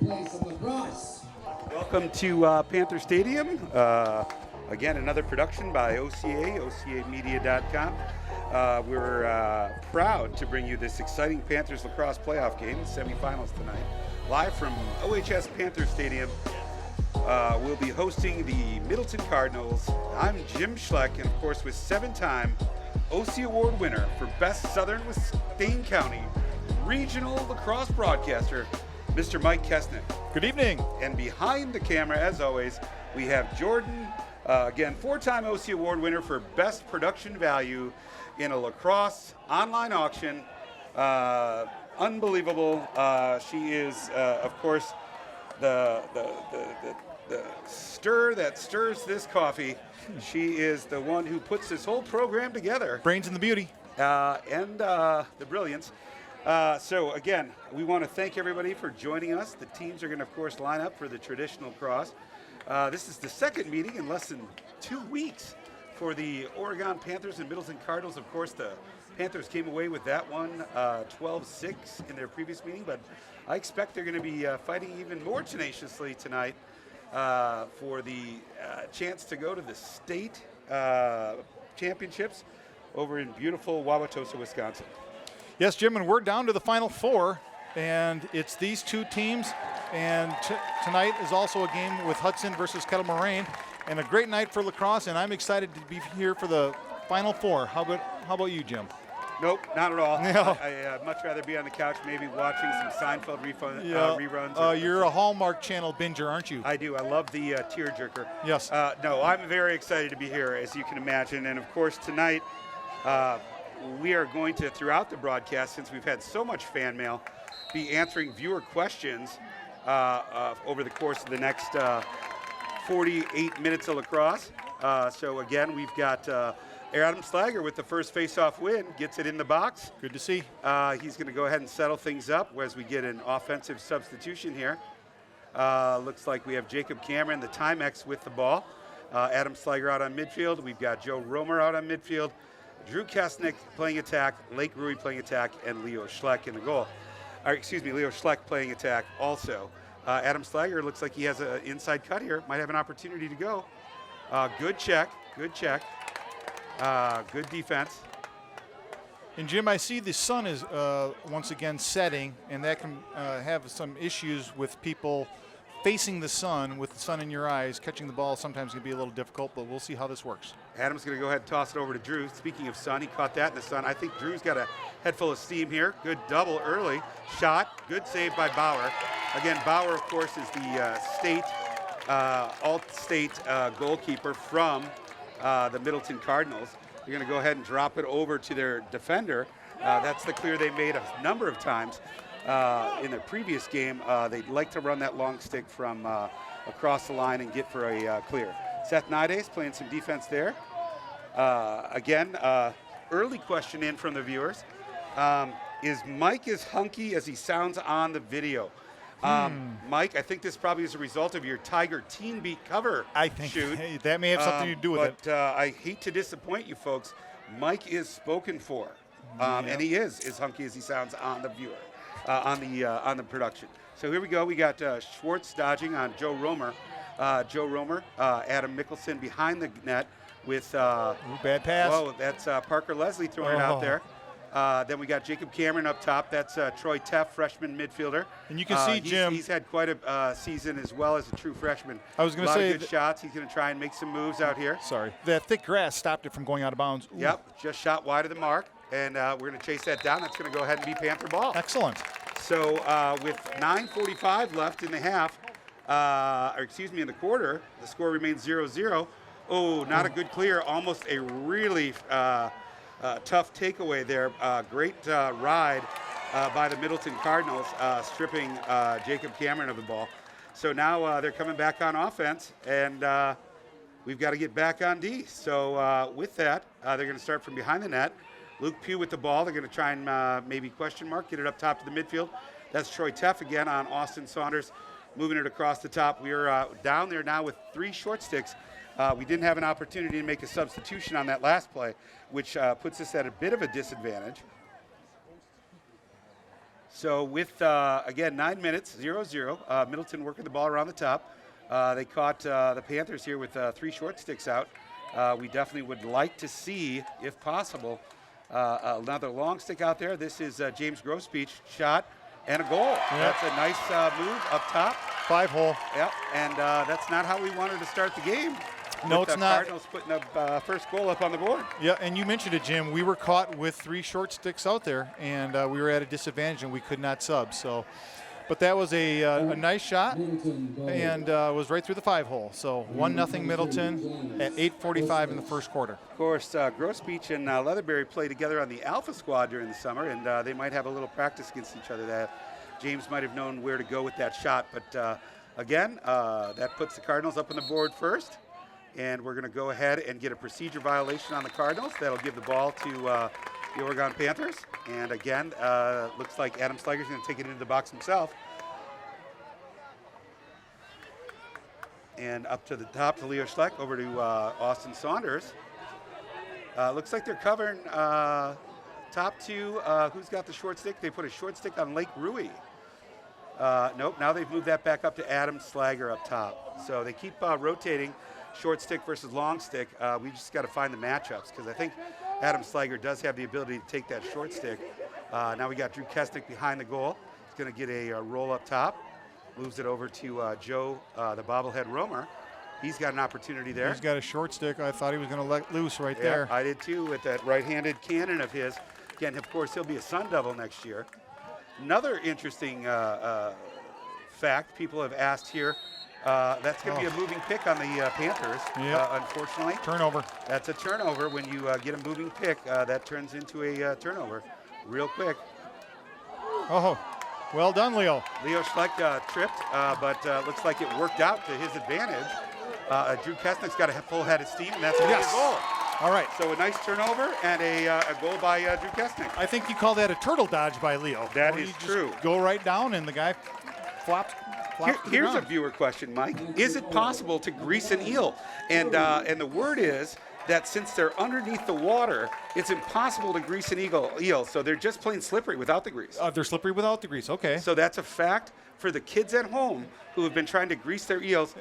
play some lacrosse. Welcome to Panther Stadium. Again, another production by OCA, OCAmedia.com. We're proud to bring you this exciting Panthers lacrosse playoff game, semifinals tonight. Live from OHS Panthers Stadium. We'll be hosting the Middleton Cardinals. I'm Jim Schleck, and of course with 7-time OC Award winner for Best Southern Wayne County Regional Lacrosse Broadcaster, Mr. Mike Kesnick. Good evening. And behind the camera, as always, we have Jordan, again, 4-time OC Award winner for Best Production Value in a Lacrosse online auction. Unbelievable. She is, of course, the stir that stirs this coffee. She is the one who puts this whole program together. Brains and the beauty. And the brilliance. So again, we want to thank everybody for joining us. The teams are going to, of course, line up for the traditional cross. This is the second meeting in less than 2 weeks for the Oregon Panthers and Middleton Cardinals. Of course, the Panthers came away with that one 12-6 in their previous meeting, but I expect they're going to be fighting even more tenaciously tonight for the chance to go to the state championships over in beautiful Wauwatosa, Wisconsin. Yes, Jim, and we're down to the Final Four, and it's these two teams. And tonight is also a game with Hudson versus Kettle Moraine, and a great night for lacrosse. And I'm excited to be here for the Final Four. How about you, Jim? Nope, not at all. No. I'd much rather be on the couch, maybe watching some Seinfeld reruns. You're a Hallmark Channel binger, aren't you? I do. I love the tearjerker. Yes. No, I'm very excited to be here, as you can imagine. And, of course, tonight we are going to, throughout the broadcast, since we've had so much fan mail, be answering viewer questions over the course of the next 48 minutes of lacrosse. So, again, we've got Adam Slager with the first face-off win, gets it in the box. Good to see. He's going to go ahead and settle things up as we get an offensive substitution here. Looks like we have Jacob Cameron, the Timex, with the ball. Adam Slager out on midfield. We've got Joe Romer out on midfield. Drew Kesnick playing attack, Lake Rui playing attack, and Leo Schleck in the goal. Leo Schleck playing attack also. Adam Slager looks like he has an inside cut here. Might have an opportunity to go. Good check. Good defense. And Jim, I see the sun is once again setting, and that can have some issues with people facing the sun with the sun in your eyes. Catching the ball sometimes can be a little difficult, but we'll see how this works. Adam's going to go ahead and toss it over to Drew. Speaking of sun, he caught that in the sun. I think Drew's got a head full of steam here. Good double early shot. Good save by Bauer. Again, Bauer, of course, is the all-state goalkeeper from the Middleton Cardinals. They're going to go ahead and drop it over to their defender. That's the clear they made a number of times in their previous game. They'd like to run that long stick from across the line and get for a clear. Seth Nides playing some defense there. Again, early question in from the viewers. Is Mike as hunky as he sounds on the video? Mike, I think this probably is a result of your Tiger Teen Beat cover shoot. Hey, that may have something to do with it. But I hate to disappoint you folks. Mike is spoken for, and he is as hunky as he sounds on the viewer, on the production. So here we go. We got Schwartz dodging on Joe Romer. Adam Mickelson behind the net with bad pass. Whoa, that's Parker Leslie throwing it out there. Then we got Jacob Cameron up top. That's Troy Teff, freshman midfielder. And you can see, Jim, he's had quite a season as well as a true freshman. I was going to say, a lot of good shots. He's going to try and make some moves out here. Sorry, that thick grass stopped it from going out of bounds. Ooh. Yep, just shot wide of the mark, and we're going to chase that down. That's going to go ahead and be Panther ball. Excellent. So with 9:45 left in the half, in the quarter, the score remains 0-0. Oh, not a good clear. Almost a really tough takeaway there. Great ride by the Middleton Cardinals, stripping Jacob Cameron of the ball. So now they're coming back on offense, and we've got to get back on D. So with that, they're going to start from behind the net. Luke Pugh with the ball. They're going to try and maybe question mark, get it up top to the midfield. That's Troy Teff again on Austin Saunders, moving it across the top. We are down there now with 3 short sticks. We didn't have an opportunity to make a substitution on that last play, which puts us at a bit of a disadvantage. So with, again, 9 minutes, 0-0, Middleton working the ball around the top. They caught the Panthers here with 3 short sticks out. We definitely would like to see, if possible, another long stick out there. This is James Grosbeach, shot and a goal. Yep. That's a nice move up top. 5-hole. Yep, and that's not how we wanted to start the game. No, with it's the not. Cardinals putting up first goal up on the board. Yeah, and you mentioned it, Jim. We were caught with 3 short sticks out there, and we were at a disadvantage, and we could not sub. So, but that was a nice shot, and was right through the 5-hole. So 1-0 Middleton at 8:45 in the first quarter. Of course, Grosbeach and Leatherbury play together on the Alpha squad during the summer, and they might have a little practice against each other. That James might have known where to go with that shot, but again, that puts the Cardinals up on the board first. And we're going to go ahead and get a procedure violation on the Cardinals. That'll give the ball to the Oregon Panthers. And again, looks like Adam Slager's going to take it into the box himself. And up to the top to Leo Schleck, over to Austin Saunders. Looks like they're covering top 2. Who's got the short stick? They put a short stick on Lake Rui. Nope, now they've moved that back up to Adam Slager up top. So they keep rotating. Short stick versus long stick. We just got to find the matchups because I think Adam Slager does have the ability to take that short stick. Now we got Drew Kesnick behind the goal. He's going to get a roll up top. Moves it over to Joe, the bobblehead roamer. He's got an opportunity there. He's got a short stick. I thought he was going to let loose right there. I did too with that right-handed cannon of his. Again, of course, he'll be a Sun Devil next year. Another interesting fact people have asked here. That's going to be a moving pick on the Panthers, unfortunately. Turnover. That's a turnover. When you get a moving pick, that turns into a turnover real quick. Oh, well done, Leo. Leo Schleck tripped, but looks like it worked out to his advantage. Drew Kesnick's got a full head of steam, and that's going to be a goal. All right. So a nice turnover and a goal by Drew Kesnick. I think you call that a turtle dodge by Leo. That is true. Go right down, and the guy flops. Here's a viewer question, Mike. Is it possible to grease an eel? And the word is that since they're underneath the water, it's impossible to grease an eel. So they're just plain slippery without the grease. They're slippery without the grease. Okay. So that's a fact for the kids at home who have been trying to grease their eels.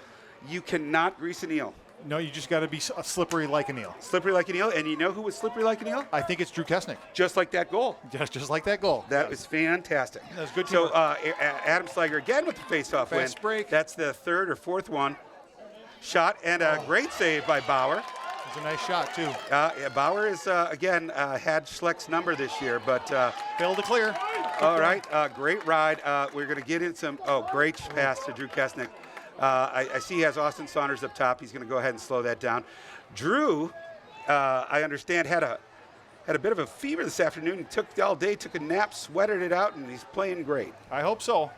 You cannot grease an eel. No, you just got to be slippery like an eel. Slippery like an eel, and you know who was slippery like an eel? I think it's Drew Kesnick. Just like that goal. Just like that goal. That was fantastic. That's good. So Adam Slager again with the face-off win. Fast break. That's the 3rd or 4th one. Shot and a great save by Bauer. It's a nice shot too. Bauer is again had Schleck's number this year, but failed to clear. All right, great ride. We're going to get in some. Great pass to Drew Kesnick. I see he has Austin Saunders up top. He's going to go ahead and slow that down. Drew, I understand, had a bit of a fever this afternoon. Took all day, took a nap, sweated it out, and he's playing great. I hope so.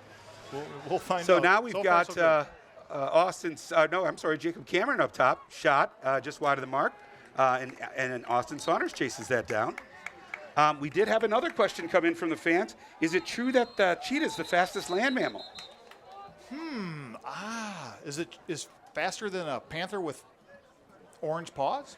We'll find out. So now we've got Jacob Cameron up top. Shot just wide of the mark, and Austin Saunders chases that down. We did have another question come in from the fans. Is it true that cheetah is the fastest land mammal? Is faster than a panther with orange paws?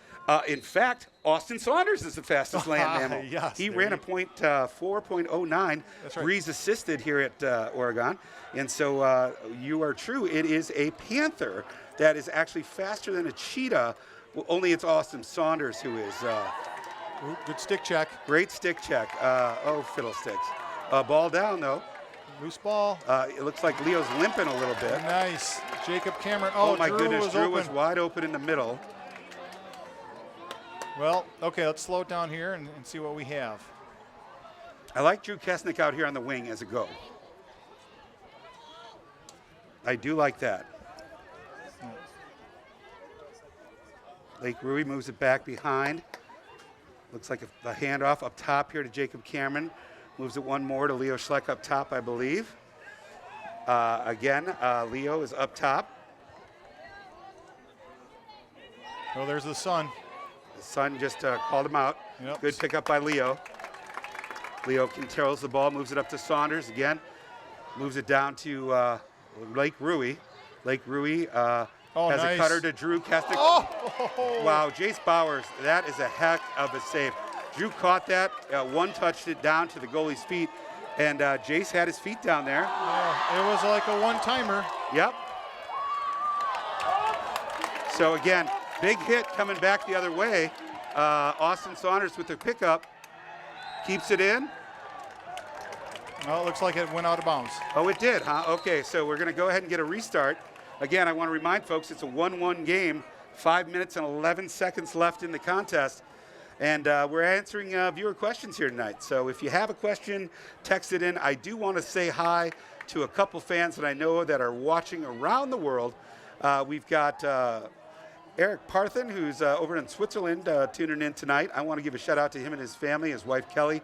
In fact, Austin Saunders is the fastest land mammal. Yes, he ran a 4.09. That's right. Breeze assisted here at Oregon. And so you are true. It is a panther that is actually faster than a cheetah. Well, only it's Austin Saunders who is. Good stick check. Great stick check. Fiddlesticks. Ball down, though. Loose ball. It looks like Leo's limping a little bit. Nice. Jacob Cameron. Oh my Drew goodness. Drew open. was wide open in the middle. Well, okay, let's slow it down here and see what we have. I like Drew Kesnick out here on the wing as a go. I do like that. Lake Rui moves it back behind. Looks like a handoff up top here to Jacob Cameron. Moves it one more to Leo Schleck up top, I believe. Leo is up top. Oh, there's the Sun. The Sun just called him out. Yep. Good pickup by Leo. Leo controls the ball, moves it up to Saunders again. Moves it down to Lake Rui. Lake Rui has nice. a cutter to Drew Kesnick. Wow, Jace Bowers, that is a heck of a save. Drew caught that, one-touched it down to the goalie's feet, And Jace had his feet down there. Yeah, it was like a one-timer. Yep. So again, big hit coming back the other way. Austin Saunders with the pickup. Keeps it in. Well, it looks like it went out of bounds. Oh, it did, huh? Okay, so we're going to go ahead and get a restart. Again, I want to remind folks it's a 1-1 game, 5 minutes and 11 seconds left in the contest. And we're answering viewer questions here tonight. So if you have a question, text it in. I do want to say hi to a couple fans that I know that are watching around the world. We've got Eric Parthen, who's over in Switzerland, tuning in tonight. I want to give a shout out to him and his family, his wife Kelly,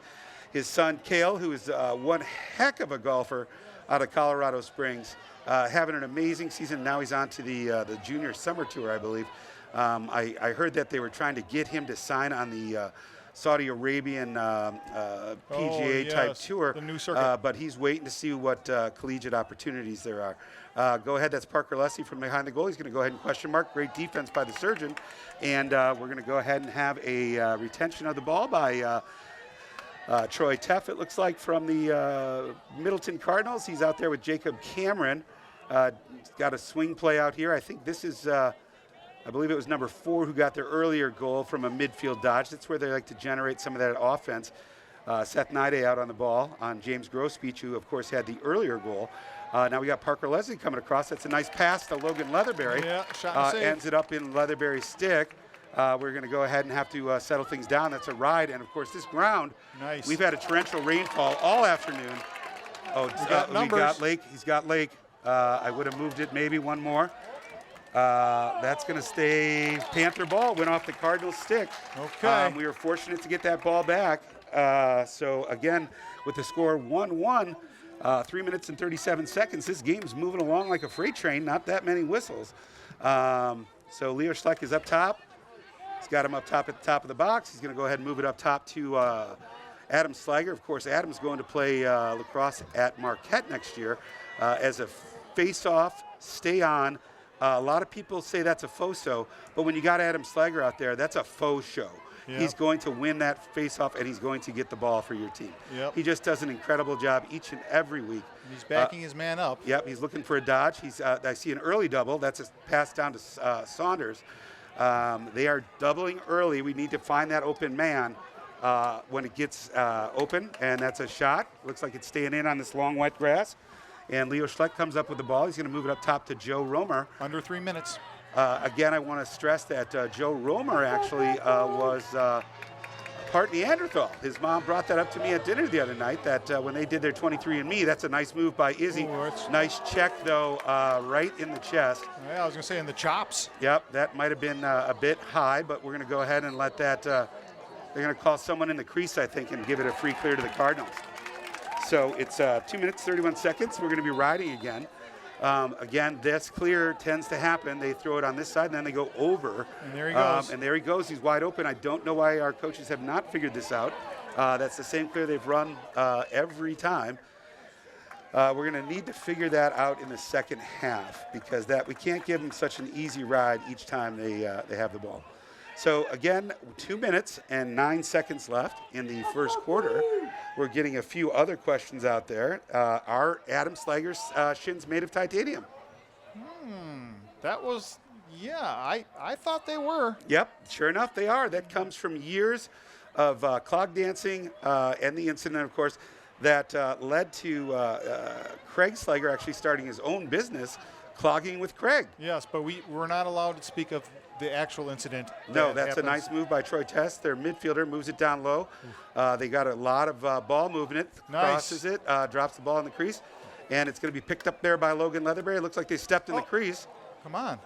his son Cale, who is one heck of a golfer out of Colorado Springs, having an amazing season. Now he's on to the junior summer tour, I believe. I heard that they were trying to get him to sign on the Saudi Arabian PGA type tour, the new circuit. but he's waiting to see what collegiate opportunities there are. Go ahead, that's Parker Leslie from behind the goal. He's going to go ahead and question mark. Great defense by the surgeon. And we're going to go ahead and have a retention of the ball by Troy Teff, it looks like, from the Middleton Cardinals. He's out there with Jacob Cameron. Got a swing play out here. I think this is, I believe it was number 4 who got their earlier goal from a midfield dodge. That's where they like to generate some of that offense. Seth Nide out on the ball on James Grosbeach, who of course had the earlier goal. Now we got Parker Leslie coming across. That's a nice pass to Logan Leatherberry. Yeah, shot and save. Ends it up in Leatherberry's stick. We're going to go ahead and have to settle things down. That's a ride. And of course, this ground, nice. We've had a torrential rainfall all afternoon. Oh, we got Lake. He's got Lake. I would have moved it maybe one more. That's going to stay Panther ball. Went off the Cardinals stick. Okay. We were fortunate to get that ball back. So again, with the score 1-1, 3 minutes and 37 seconds, this game's moving along like a freight train. Not that many whistles. So Leo Schleck is up top. He's got him up top at the top of the box. He's going to go ahead and move it up top to Adam Slager. Of course, Adam's going to play lacrosse at Marquette next year as a face-off, stay on. A lot of people say that's a faux show, but when you got Adam Slager out there, that's a faux show. Yep. He's going to win that face-off, and he's going to get the ball for your team. Yep. He just does an incredible job each and every week. He's backing his man up. Yep, he's looking for a dodge. I see an early double. That's a pass down to Saunders. They are doubling early. We need to find that open man when it gets open, and that's a shot. Looks like it's staying in on this long wet grass. And Leo Schleck comes up with the ball. He's going to move it up top to Joe Romer. Under 3 minutes. Again, I want to stress that Joe Romer actually was part Neanderthal. His mom brought that up to me at dinner the other night, that when they did their 23andMe, that's a nice move by Izzy. Ooh, nice check, though, right in the chest. Yeah, I was going to say in the chops. Yep, that might have been a bit high, but we're going to go ahead and let that, they're going to call someone in the crease, I think, and give it a free clear to the Cardinals. So it's 2 minutes, 31 seconds. We're going to be riding again. Again, this clear tends to happen. They throw it on this side, and then they go over. And there he goes. And there he goes. He's wide open. I don't know why our coaches have not figured this out. That's the same clear they've run every time. We're going to need to figure that out in the second half, because we can't give them such an easy ride each time they have the ball. So again, 2 minutes and 9 seconds left in the first quarter. We're getting a few other questions out there. Are Adam Slager's shins made of titanium? That was, yeah, I thought they were. Yep, sure enough, they are. That comes from years of clog dancing and the incident, of course, that led to Craig Slager actually starting his own business, Clogging with Craig. Yes, but we're not allowed to speak of the actual incident. No, that's a nice move by Troy Test. Their midfielder moves it down low. They got a lot of ball movement. Crosses it, drops the ball in the crease, and it's going to be picked up there by Logan Leatherberry. It looks like they stepped in the crease. Come on.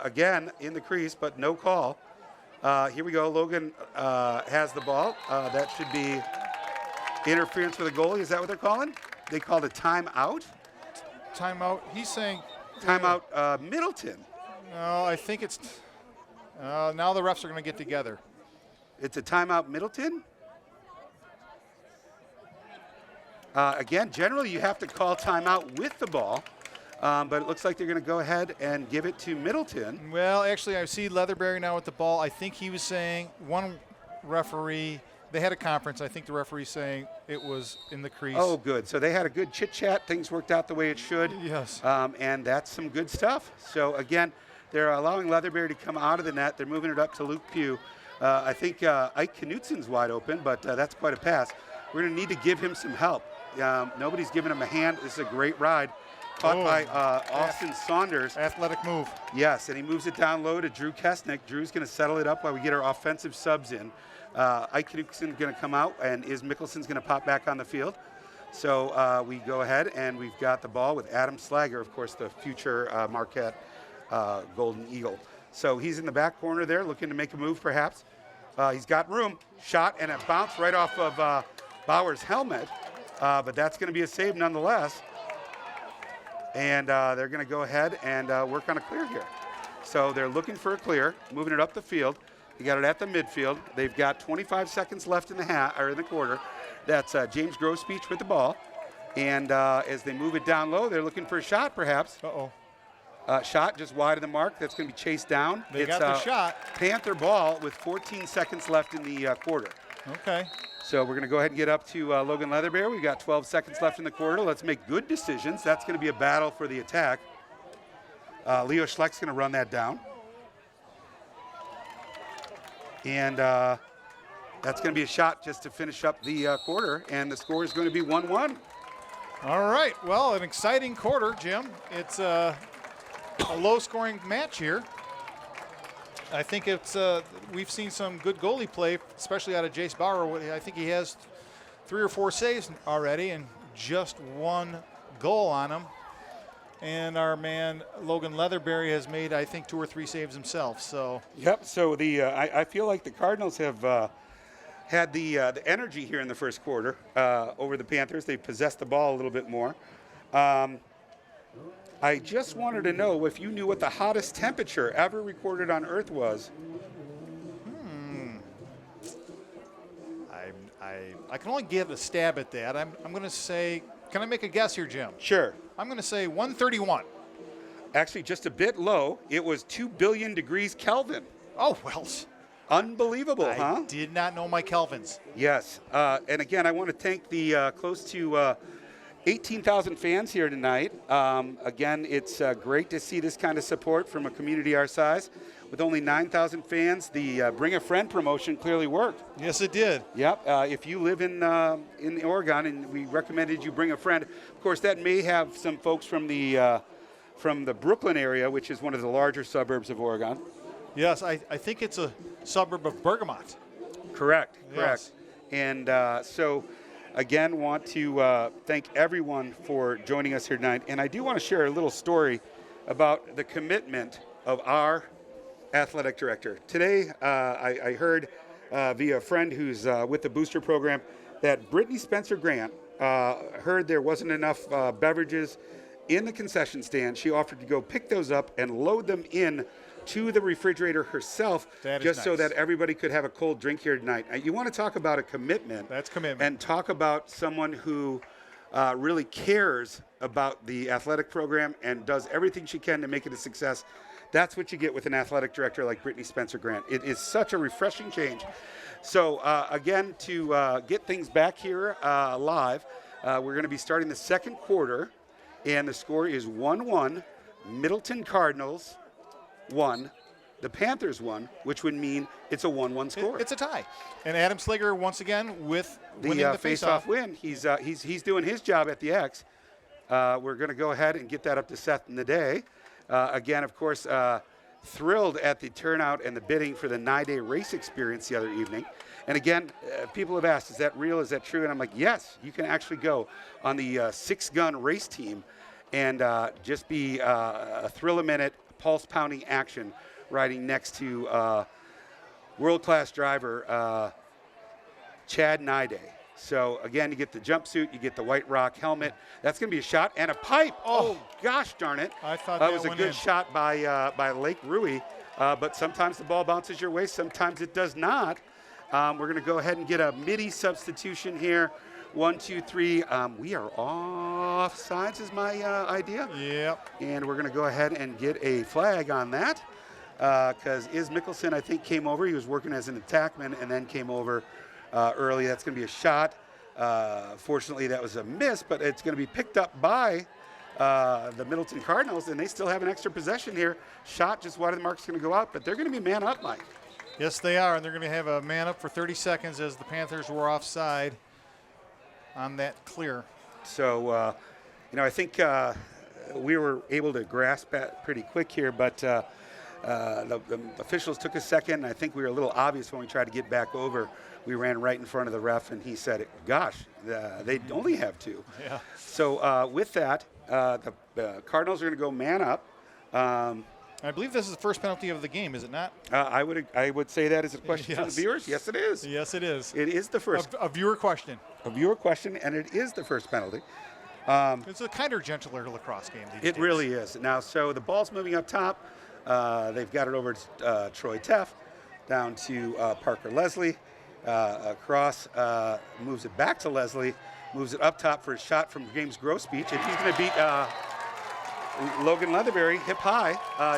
Again, in the crease, but no call. Here we go. Logan has the ball. That should be interference with a goalie. Is that what they're calling? They called a timeout? Timeout. He's saying. Timeout Middleton. No, I think it's. Now the refs are going to get together. It's a timeout Middleton? Again, generally you have to call timeout with the ball, but it looks like they're going to go ahead and give it to Middleton. Well, actually, I see Leatherberry now with the ball. I think he was saying one referee They had a conference. I think the referee's saying it was in the crease. Oh, good. So they had a good chit-chat. Things worked out the way it should. Yes. And that's some good stuff. So, again, they're allowing Leatherberry to come out of the net. They're moving it up to Luke Pugh. I think Ike Knutsen's wide open, but that's quite a pass. We're going to need to give him some help. Nobody's giving him a hand. This is a great ride. Caught by Austin Saunders. Athletic move. Yes, and he moves it down low to Drew Kesnick. Drew's going to settle it up while we get our offensive subs in. Ike Knutsen's going to come out, and Is Mickelson's going to pop back on the field. So we go ahead, and we've got the ball with Adam Slager, of course, the future Marquette Golden Eagle. So he's in the back corner there, looking to make a move, perhaps. He's got room. Shot, and a bounce right off of Bauer's helmet. But that's going to be a save nonetheless. And they're going to go ahead and work on a clear here. So they're looking for a clear, moving it up the field. They got it at the midfield. They've got 25 seconds left in the quarter. That's James Grosbeach with the ball. And as they move it down low, they're looking for a shot, perhaps. Shot just wide of the mark. That's going to be chased down. They got the shot. Panther ball with 14 seconds left in the quarter. Okay. So we're going to go ahead and get up to Logan Leatherberry. We've got 12 seconds left in the quarter. Let's make good decisions. That's going to be a battle for the attack. Leo Schleck's going to run that down. And that's going to be a shot just to finish up the quarter. And the score is going to be 1-1. All right. Well, an exciting quarter, Jim. It's a low-scoring match here. I think it's we've seen some good goalie play, especially out of Jace Bauer. I think he has 3 or 4 saves already and just 1 goal on him. And our man Logan Leatherberry has made, I think, 2 or 3 saves himself. So. Yep. So I feel like the Cardinals have had the energy here in the first quarter over the Panthers. They possessed the ball a little bit more. I just wanted to know if you knew what the hottest temperature ever recorded on Earth was. I can only give a stab at that. I'm going to say, can I make a guess here, Jim? Sure. I'm going to say 131. Actually, just a bit low. It was 2 billion degrees Kelvin. Oh, well. Unbelievable, huh? I did not know my Kelvins. Yes. And again, I want to thank the close to 18,000 fans here tonight. Again, it's great to see this kind of support from a community our size. With only 9,000 fans, the Bring a Friend promotion clearly worked. Yes, it did. Yep. If you live in Oregon, and we recommended you bring a friend, of course, that may have some folks from the Brooklyn area, which is one of the larger suburbs of Oregon. Yes, I think it's a suburb of Bergamot. Correct. Yes. And so, again, want to thank everyone for joining us here tonight. And I do want to share a little story about the commitment of our athletic director. Today, I heard via a friend who's with the booster program that Brittany Spencer Grant heard there wasn't enough beverages in the concession stand. She offered to go pick those up and load them in to the refrigerator herself, just so that everybody could have a cold drink here tonight. You want to talk about a commitment. That's commitment. And talk about someone who really cares about the athletic program and does everything she can to make it a success. That's what you get with an athletic director like Brittany Spencer Grant. It is such a refreshing change. So again, to get things back here live, we're going to be starting the second quarter, and the score is 1-1. Middleton Cardinals 1, the Panthers 1, which would mean it's a 1-1 score. It's a tie. And Adam Slager once again with the face-off win. He's doing his job at the X. We're going to go ahead and get that up to Seth in the day. Again, of course, thrilled at the turnout and the bidding for the 9-day race experience the other evening. And again, people have asked, is that real? Is that true? And I'm like, yes, you can actually go on the 6-gun race team and just be a thrill-a-minute, pulse-pounding action riding next to world-class driver Chad Nide. So, again, you get the jumpsuit, you get the White Rock helmet. That's going to be a shot and a pipe. Oh, gosh darn it. I thought that was a good shot by Lake Rui. But sometimes the ball bounces your way, sometimes it does not. We're going to go ahead and get a midi substitution here. 1, 2, 3. We are off sides is my idea. Yep. And we're going to go ahead and get a flag on that because Is Mickelson, I think, came over. He was working as an attackman and then came over early. That's going to be a shot. Fortunately, that was a miss, but it's going to be picked up by the Middleton Cardinals, and they still have an extra possession here. Shot just wide of the mark's going to go out, but they're going to be man up, Mike. Yes, they are, and they're going to have a man up for 30 seconds as the Panthers were offside on that clear. So, I think we were able to grasp that pretty quick here, but the officials took a second, and I think we were a little obvious when we tried to get back over. We ran right in front of the ref, and he said, gosh, they only have two. Yeah. So with that, the Cardinals are going to go man up. I believe this is the first penalty of the game, is it not? I would say that is a question to the viewers. Yes, it is. Yes, it is. It is the first. A viewer question. A viewer question, and it is the first penalty. It's a kinder, gentler lacrosse game these It days. really is. Now, so the ball's moving up top. They've got it over to Troy Teff, down to Parker Leslie. Across, moves it back to Leslie, moves it up top for a shot from James Grosbeach, and he's going to beat Logan Leatherberry hip high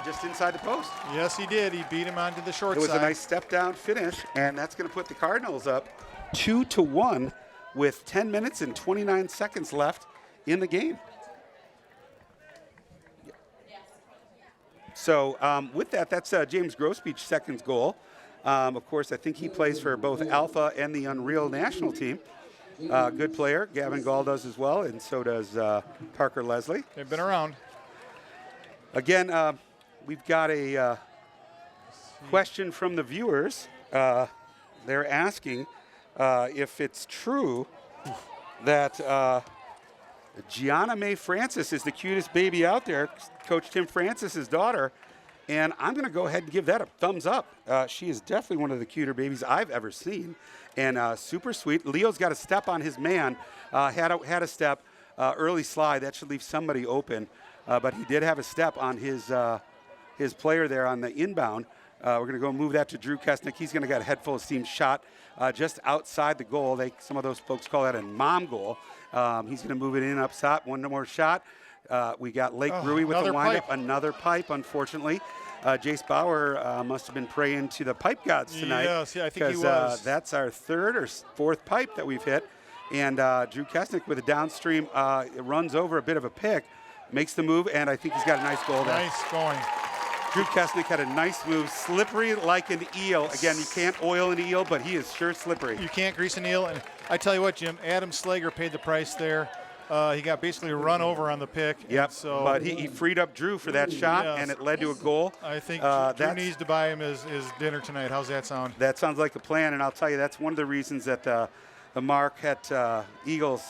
just inside the post. Yes, he did. He beat him onto the short side. It was a nice step down finish, and that's going to put the Cardinals up 2-1 with 10 minutes and 29 seconds left in the game. So with that, that's James Grosbeach's second goal. Of course, I think he plays for both Alpha and the Unreal national team. Good player. Gavin Gall does as well, and so does Parker Leslie. They've been around. Again, we've got a question from the viewers. They're asking if it's true that Gianna Mae Francis is the cutest baby out there, Coach Tim Francis's daughter. And I'm going to go ahead and give that a thumbs up. She is definitely one of the cuter babies I've ever seen, and super sweet. Leo's got a step on his man, had a step, early slide. That should leave somebody open, but he did have a step on his player there on the inbound. We're going to go move that to Drew Kesnick. He's going to get a head full of steam shot just outside the goal. Some of those folks call that a mom goal. He's going to move it in up top. One more shot. We got Lake Rui with the windup. Another pipe, unfortunately. Jace Bauer must have been praying to the pipe gods tonight. Yes, yeah, I think he was. That's our third or fourth pipe that we've hit. And Drew Kesnick with a downstream runs over a bit of a pick, makes the move, and I think he's got a nice goal there. Nice going. Drew Kesnick had a nice move, slippery like an eel. Again, you can't oil an eel, but he is sure slippery. You can't grease an eel. And I tell you what, Jim, Adam Slager paid the price there. He got basically run over on the pick. Yep, so but he freed up Drew for that shot, and it led to a goal. I think Drew needs to buy him his dinner tonight. How's that sound? That sounds like a plan, and I'll tell you, that's one of the reasons that the Marquette Eagles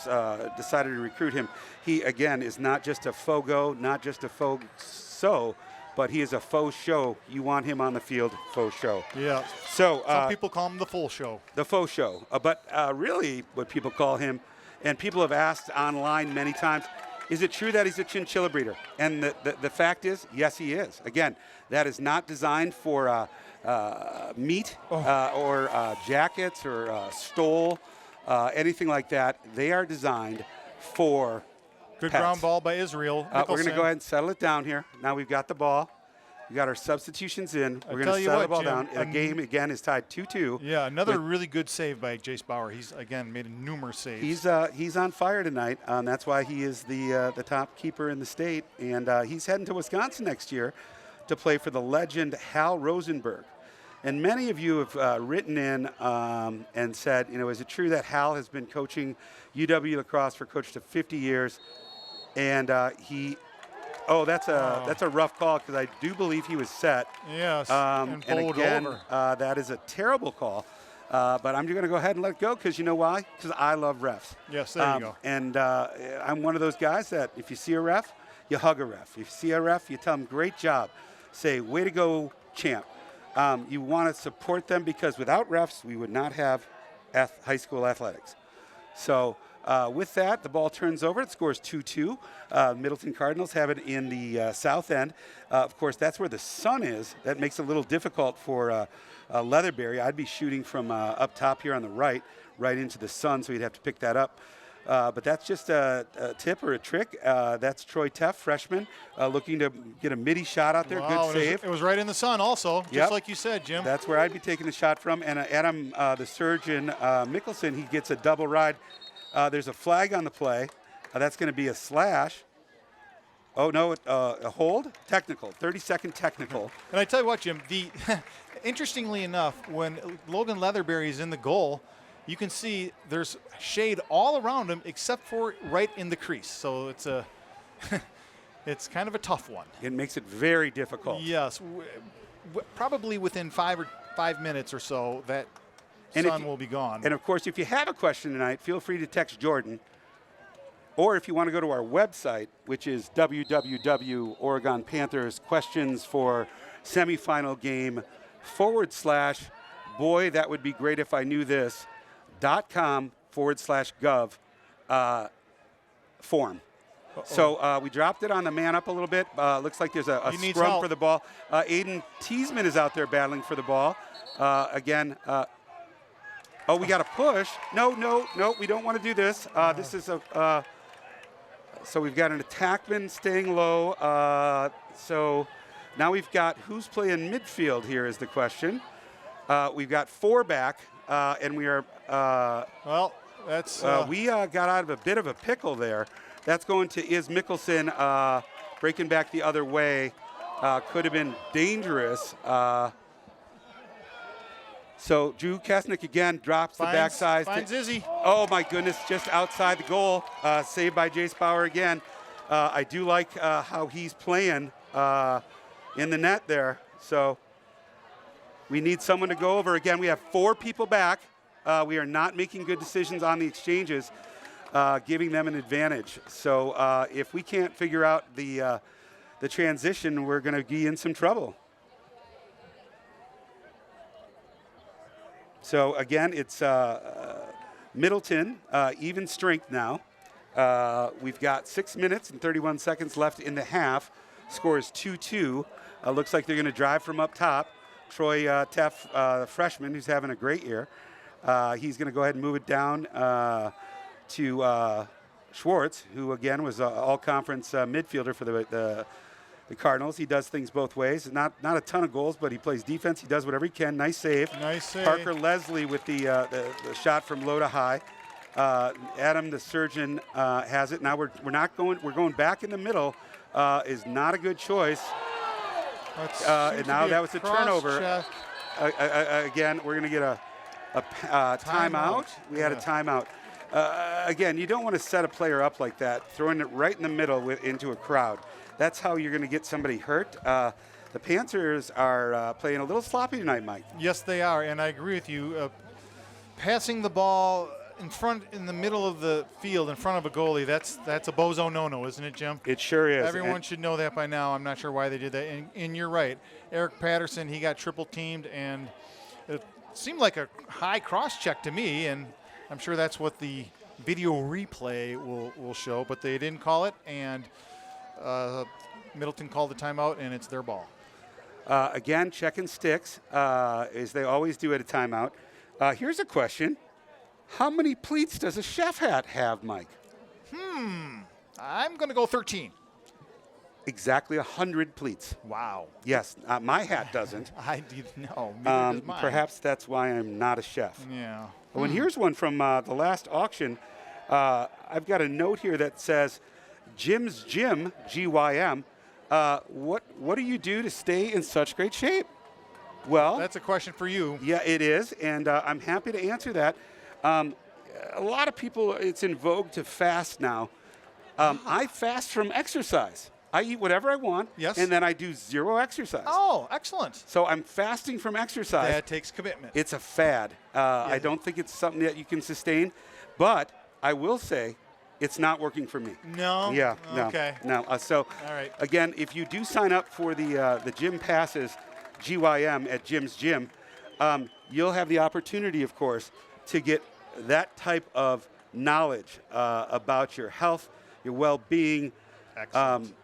decided to recruit him. He, again, is not just a fogo, not just a faux so, but he is a faux show. You want him on the field, faux show. Yeah. So some people call him the full show. The faux show. But really what people call him, and people have asked online many times, is it true that he's a chinchilla breeder? And the fact is, yes, he is. Again, that is not designed for meat or jackets or stole, anything like that. They are designed for Good pets. ground ball by Israel. We're going to go ahead and settle it down here. Now we've got the ball. We got our substitutions in. We're going to settle the ball down. The game, again, is tied 2-2. Yeah, another really good save by Jace Bauer. He's, again, made numerous saves. He's on fire tonight. That's why he is the top keeper in the state. And he's heading to Wisconsin next year to play for the legend Hal Rosenberg. And many of you have written in and said, is it true that Hal has been coaching UW lacrosse for close to 50 years? And that's a rough call because I do believe he was set. Yes, and again, over. That is a terrible call. But I'm going to go ahead and let it go because you know why? Because I love refs. Yes, there you go. And I'm one of those guys that if you see a ref, you hug a ref. If you see a ref, you tell them, great job. Say, way to go, champ. You want to support them because without refs, we would not have high school athletics. So with that, the ball turns over. It scores 2-2. Middleton Cardinals have it in the south end. Of course, that's where the sun is. That makes it a little difficult for Leatherberry. I'd be shooting from up top here on the right into the sun, so he'd have to pick that up. But that's just a tip or a trick. That's Troy Teff, freshman, looking to get a midi shot out there. Wow, Good save. It was right in the sun also, just like you said, Jim. That's where I'd be taking the shot from. And Adam, the surgeon, Mickelson, he gets a double ride. There's a flag on the play. That's going to be a slash. Oh, no, a hold? Technical, 30-second technical. And I tell you what, Jim, interestingly enough, when Logan Leatherberry is in the goal, you can see there's shade all around him except for right in the crease. So it's it's kind of a tough one. It makes it very difficult. Yes. Probably within 5 minutes or so, that sun will be gone. And, of course, if you have a question tonight, feel free to text Jordan. Or if you want to go to our website, which is www.Oregon Panthers questions for semifinal game / boy, that would be great if I knew this, .com/gov form. So we dropped it on the man up a little bit. Looks like there's a scrum for the ball. Aiden Teasman is out there battling for the ball. Again, we got a push. No, we don't want to do this. This is a... So we've got an attackman staying low. So now we've got who's playing midfield here is the question. We've got 4 back, and we are. We got out of a bit of a pickle there. That's going to Is Mickelson breaking back the other way. Could have been dangerous. So Drew Kesnick again drops the backside. Finds Izzy. Oh, my goodness, just outside the goal. Saved by Jace Bauer again. I do like how he's playing in the net there. So we need someone to go over. Again, we have 4 people back. We are not making good decisions on the exchanges, giving them an advantage. So if we can't figure out the transition, we're going to be in some trouble. So, again, it's Middleton, even strength now. We've got 6 minutes and 31 seconds left in the half. Score is 2-2. Looks like they're going to drive from up top. Troy Teff, freshman, who's having a great year. He's going to go ahead and move it down to Schwartz, who, again, was an all-conference midfielder for the Cardinals. He does things both ways. Not a ton of goals, but he plays defense. He does whatever he can. Nice save. Nice save. Parker Leslie with the shot from low to high. Adam, the surgeon, has it. Now we're going back in the middle. Is not a good choice. And now that was a turnover. Again, we're going to get a timeout. We had a timeout. Again, you don't want to set a player up like that, throwing it right in the middle into a crowd. That's how you're going to get somebody hurt. The Panthers are playing a little sloppy tonight, Mike. Yes, they are, and I agree with you. Passing the ball in the middle of the field in front of a goalie, that's a bozo no-no, isn't it, Jim? It sure is. Everyone should know that by now. I'm not sure why they did that. And you're right. Eric Patterson, he got triple-teamed, and it seemed like a high cross-check to me, and I'm sure that's what the video replay will show, but they didn't call it, and Middleton called the timeout, and it's their ball. Again, checking sticks, as they always do at a timeout. Here's a question. How many pleats does a chef hat have, Mike? I'm going to go 13. Exactly 100 pleats. Wow. Yes, my hat doesn't. I didn't know. Neither does mine. Perhaps that's why I'm not a chef. Yeah. Oh, and here's one from the last auction. I've got a note here that says, Jim's Gym, GYM, what do you do to stay in such great shape? Well, that's a question for you. Yeah, it is, and I'm happy to answer that. A lot of people, it's in vogue to fast now. I fast from exercise. I eat whatever I want, yes, and then I do 0 exercise. Oh, excellent. So I'm fasting from exercise. That takes commitment. It's a fad. I don't think it's something that you can sustain, but I will say it's not working for me. No? Yeah, no. Okay. No. So, all right. Again, if you do sign up for the gym passes, GYM at Jim's Gym, you'll have the opportunity, of course, to get that type of knowledge about your health, your well-being. Excellent.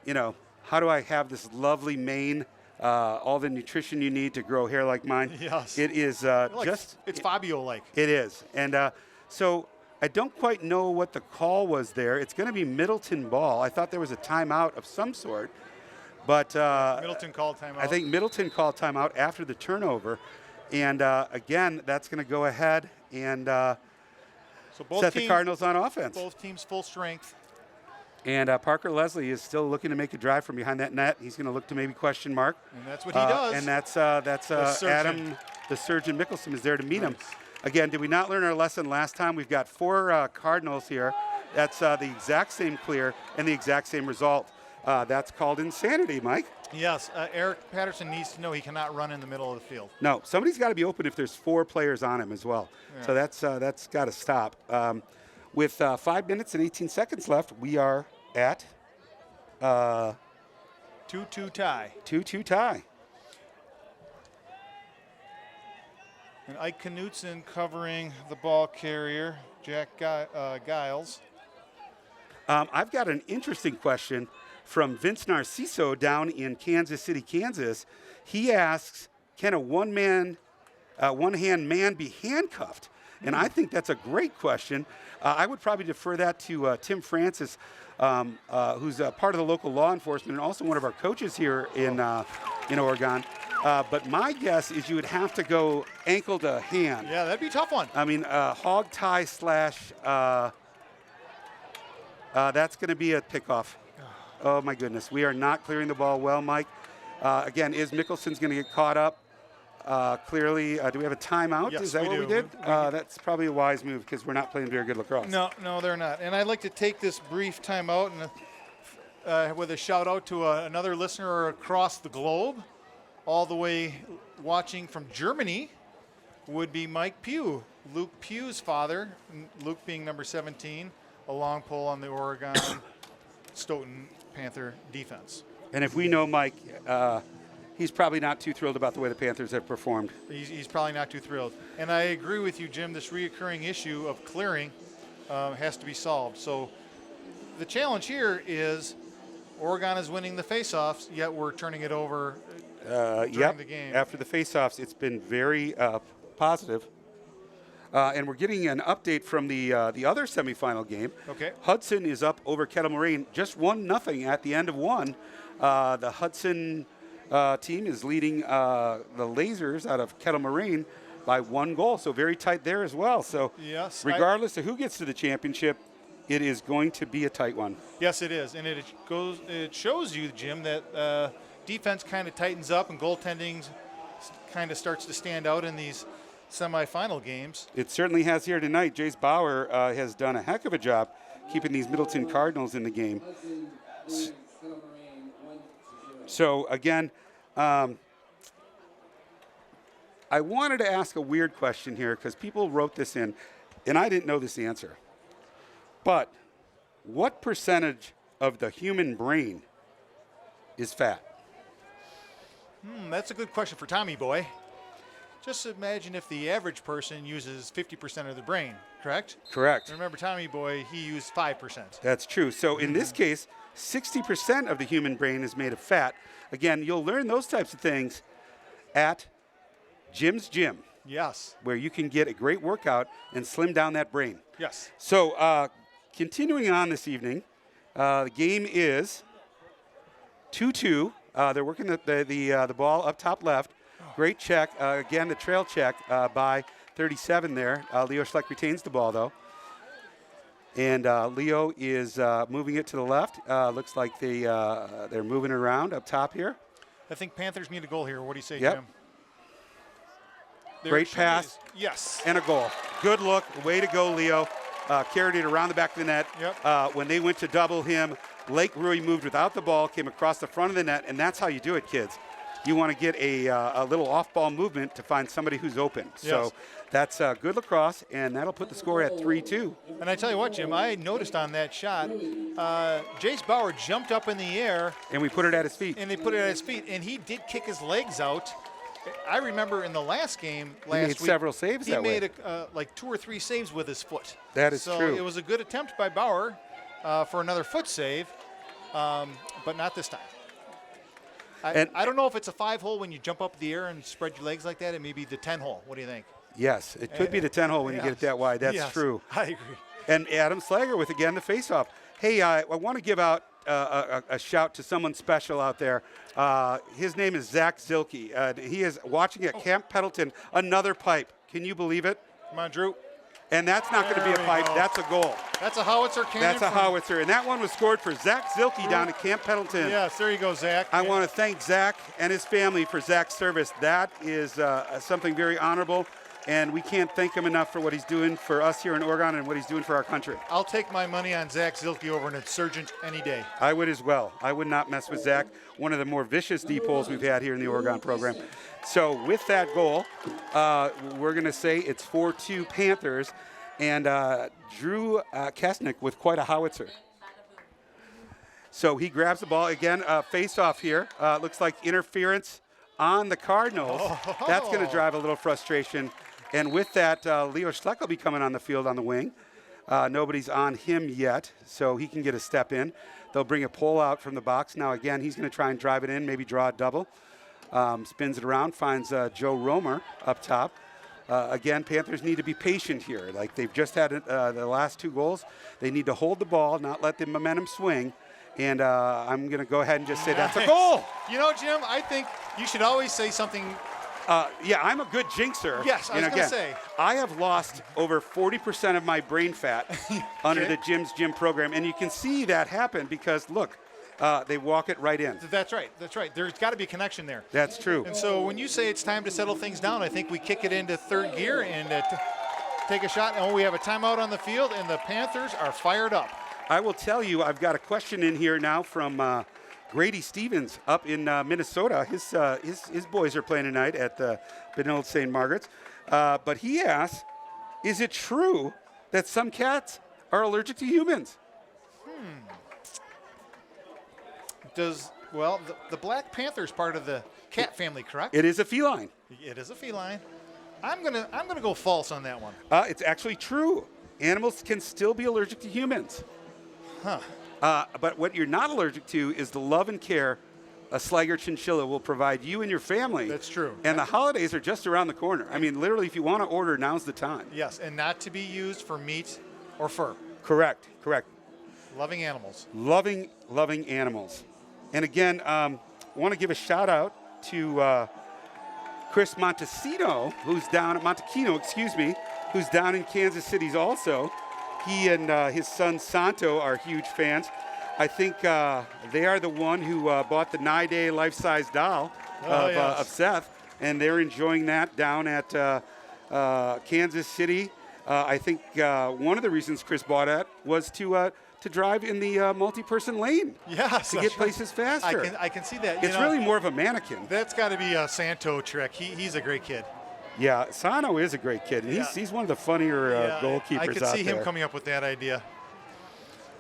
How do I have this lovely mane, all the nutrition you need to grow hair like mine? Yes. It is it's Fabio-like. It is. And so I don't quite know what the call was there. It's going to be Middleton ball. I thought there was a timeout of some sort, but Middleton called timeout. I think Middleton called timeout after the turnover, and again, that's going to go ahead and so both set teams, the Cardinals on offense. Both teams full strength. And Parker Leslie is still looking to make a drive from behind that net. He's going to look to maybe question mark. And that's what he does. And that's surgeon. Adam, the surgeon Mickelson, is there to meet him. Again, did we not learn our lesson last time? We've got 4 Cardinals here. That's the exact same clear and the exact same result. That's called insanity, Mike. Yes, Eric Patterson needs to know he cannot run in the middle of the field. No, somebody's got to be open if there's 4 players on him as well. Yeah. So that's got to stop. With 5 minutes and 18 seconds left, we are at 2-2 tie. 2-2 tie. And Ike Knutson covering the ball carrier, Jack Giles. I've got an interesting question from Vince Narciso down in Kansas City, Kansas. He asks, can a one-hand man be handcuffed? And I think that's a great question. I would probably defer that to Tim Francis, who's part of the local law enforcement and also one of our coaches here in Oregon. But my guess is you would have to go ankle to hand. Yeah, that'd be a tough one. I mean, hog tie slash, that's going to be a pickoff. Oh, my goodness. We are not clearing the ball well, Mike. Again, is Mickelson's going to get caught up? Clearly, do we have a timeout? Yes, is that what we did? That's probably a wise move because we're not playing very good lacrosse. No, they're not. And I'd like to take this brief timeout and with a shout out to another listener across the globe, all the way watching from Germany, would be Mike Pugh, Luke Pugh's father. Luke being number 17, a long pole on the Oregon Stoughton Panther defense. And if we know Mike, he's probably not too thrilled about the way the Panthers have performed. He's probably not too thrilled. And I agree with you, Jim. This reoccurring issue of clearing has to be solved. So the challenge here is Oregon is winning the faceoffs, yet we're turning it over during the game. After the faceoffs, it's been very positive. And we're getting an update from the other semifinal game. Okay. Hudson is up over Kettle Moraine, just 1-0 at the end of one. The Hudson team is leading the Lasers out of Kettle Moraine by 1 goal, so very tight there as well. So yes, regardless of who gets to the championship, it is going to be a tight one. Yes, it is, and it shows you, Jim, that defense kind of tightens up and goaltending kind of starts to stand out in these semifinal games. It certainly has here tonight. Jace Bauer has done a heck of a job keeping these Middleton Cardinals in the game. So, again, I wanted to ask a weird question here because people wrote this in, and I didn't know this answer. But what percentage of the human brain is fat? That's a good question for Tommy Boy. Just imagine if the average person uses 50% of the brain, correct? Correct. Remember, Tommy Boy, he used 5%. That's true. So in this case, 60% of the human brain is made of fat. Again, you'll learn those types of things at Jim's Gym. Yes. Where you can get a great workout and slim down that brain. Yes. So continuing on this evening, the game is 2-2. They're working the ball up top left. Great check. Again, the trail check by 37 there. Leo Schleck retains the ball, though. And Leo is moving it to the left. Looks like they're moving around up top here. I think Panthers need a goal here. What do you say, Yep. Jim? Great pass. Yes. And a goal. Good look. Way to go, Leo. Carried it around the back of the net. Yep. When they went to double him, Lake Rui moved without the ball, came across the front of the net, and that's how you do it, kids. You want to get a little off-ball movement to find somebody who's open. Yes. So that's good lacrosse, and that'll put the score at 3-2. And I tell you what, Jim, I noticed on that shot, Jace Bauer jumped up in the air. And we put it at his feet. And they put it at his feet, and he did kick his legs out. I remember in the last game He made several saves that way. He made like 2 or 3 saves with his foot. That is true. So it was a good attempt by Bauer for another foot save, but not this time. I don't know if it's a 5-hole when you jump up in the air and spread your legs like that. It may be the 10-hole. What do you think? Yes, it could be the 10-hole when you get it that wide. That's true. I agree. And Adam Slager with, again, the faceoff. Hey, I want to give out a shout to someone special out there. His name is Zach Zilke. He is watching at Camp Pendleton, another pipe. Can you believe it? Come on, Drew. And that's not going to be a pipe. That's a goal. That's a howitzer cannon. That's a howitzer. And that one was scored for Zach Zilke down at Camp Pendleton. Yes, there you go, Zach. I want to thank Zach and his family for Zach's service. That is something very honorable, and we can't thank him enough for what he's doing for us here in Oregon and what he's doing for our country. I'll take my money on Zach Zilke over an insurgent any day. I would as well. I would not mess with Zach, one of the more vicious D-poles we've had here in the Oregon program. So with that goal, we're going to say it's 4-2 Panthers, and Drew Kesnick with quite a howitzer. So he grabs the ball. Again, face-off here. Looks like interference on the Cardinals. Oh. That's going to drive a little frustration. And with that, Leo Schleck will be coming on the field on the wing. Nobody's on him yet, so he can get a step in. They'll bring a pole out from the box. Now, again, he's going to try and drive it in, maybe draw a double. Spins it around, finds Joe Romer up top. Again, Panthers need to be patient here. Like they've just had the last 2 goals. They need to hold the ball, not let the momentum swing. And I'm going to go ahead and just say that's a goal. You know, Jim, I think you should always say something. Yeah, I'm a good jinxer. Yes, I was going to say. I have lost over 40% of my brain fat under the Jim's Gym program. And you can see that happen because, look, they walk it right in. That's right. That's right. There's got to be a connection there. That's true. And so when you say it's time to settle things down, I think we kick it into third gear and take a shot. And we have a timeout on the field, and the Panthers are fired up. I will tell you, I've got a question in here now from Grady Stevens up in Minnesota. His boys are playing tonight at the Benilde St. Margaret's. But he asks, is it true that some cats are allergic to humans? The Black Panther's part of the cat family, correct? It is a feline. It is a feline. I'm gonna go false on that one. It's actually true. Animals can still be allergic to humans. Huh. But what you're not allergic to is the love and care a Slager chinchilla will provide you and your family. That's true. And the holidays are just around the corner. I mean, literally, if you want to order, now's the time. Yes, and not to be used for meat or fur. Correct. Loving animals. Loving animals. And again, want to give a shout out to Chris Montesino, who's down at Montequino, who's down in Kansas City also. He and his son Santo are huge fans. I think they are the one who bought the Nide life-size doll of Seth, and they're enjoying that down at Kansas City. I think one of the reasons Chris bought it was to drive in the multi-person lane. Yes, to get places faster. I can see that. It's really more of a mannequin. That's got to be a Santo trick. He's a great kid. Yeah, Sano is a great kid. And he's one of the funnier goalkeepers out there. I could see him coming up with that idea.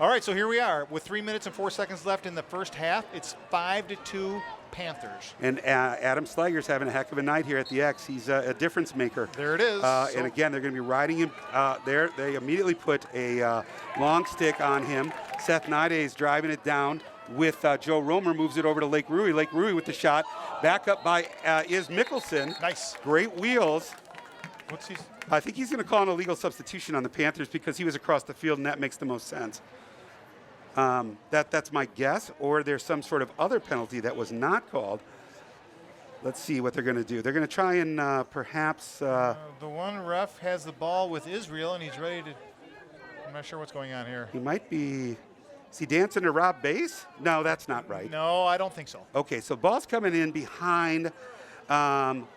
All right, so here we are with 3 minutes and 4 seconds left in the first half. It's 5-2 Panthers. And Adam Slager's having a heck of a night here at the X. He's a difference maker. There it is. And again, they're going to be riding him there. They immediately put a long stick on him. Seth Nide is driving it down with Joe Romer, moves it over to Lake Rui. Lake Rui with the shot. Back up by Is Mickelson. Nice. Great wheels. I think he's going to call an illegal substitution on the Panthers because he was across the field, and that makes the most sense. That's my guess, or there's some sort of other penalty that was not called. Let's see what they're going to do. They're going to try and perhaps... the one ref has the ball with Israel, and he's ready to... I'm not sure what's going on here. He might be... Is he dancing to rob base? No, that's not right. No, I don't think so. Okay, so ball's coming in behind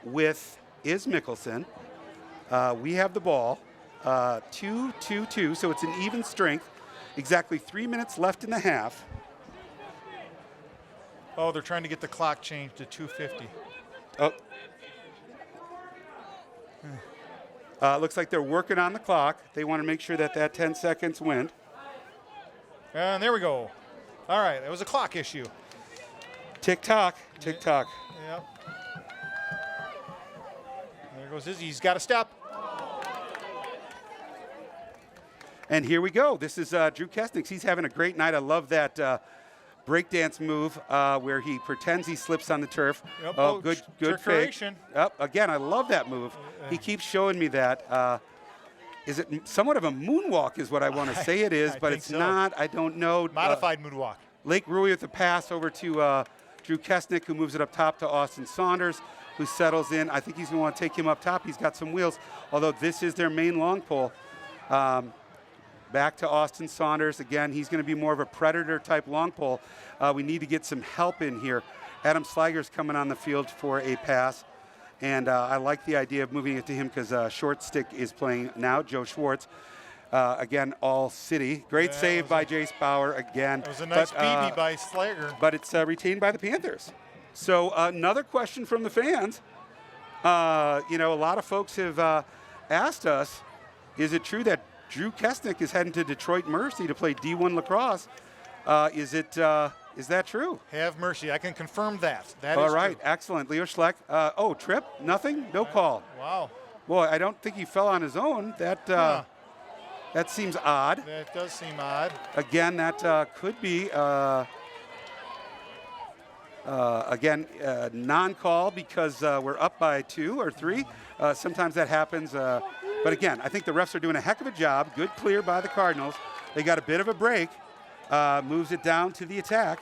with Is Mickelson. We have the ball, 2-2-2, so it's an even strength. Exactly 3 minutes left in the half. Oh, they're trying to get the clock changed to 2:50. Oh. Looks like they're working on the clock. They want to make sure that 10 seconds went. And there we go. All right, it was a clock issue. Tick-tock, tick-tock. Yep. There goes Izzy. He's got a step. And here we go. This is Drew Kesnick. He's having a great night. I love that breakdance move where he pretends he slips on the turf. Yep. Good fake. Yep. Again, I love that move. He keeps showing me that. is it somewhat of a moonwalk is what I want to say it is, but it's not. I don't know. Modified moonwalk. Lake Rui with the pass over to Drew Kesnick, who moves it up top to Austin Saunders, who settles in. I think he's going to want to take him up top. He's got some wheels, although this is their main long pole. Back to Austin Saunders. Again, he's going to be more of a predator-type long pole. We need to get some help in here. Adam Slager's coming on the field for a pass, and I like the idea of moving it to him because Short Stick is playing now, Joe Schwartz. Again, all city. Great save by Jace Bauer again. It was a nice BB by Slager. But it's retained by the Panthers. So another question from the fans. A lot of folks have asked us, is it true that Drew Kesnick is heading to Detroit Mercy to play D1 lacrosse? Is that true? Have mercy. I can confirm that. That All is right, true. Excellent. Leo Schleck. Trip? Nothing? No call. Wow. Boy, I don't think he fell on his own. That seems odd. That does seem odd. Again, that could be, non-call because we're up by 2 or 3. Sometimes that happens. But again, I think the refs are doing a heck of a job. Good clear by the Cardinals. They got a bit of a break. Moves it down to the attack.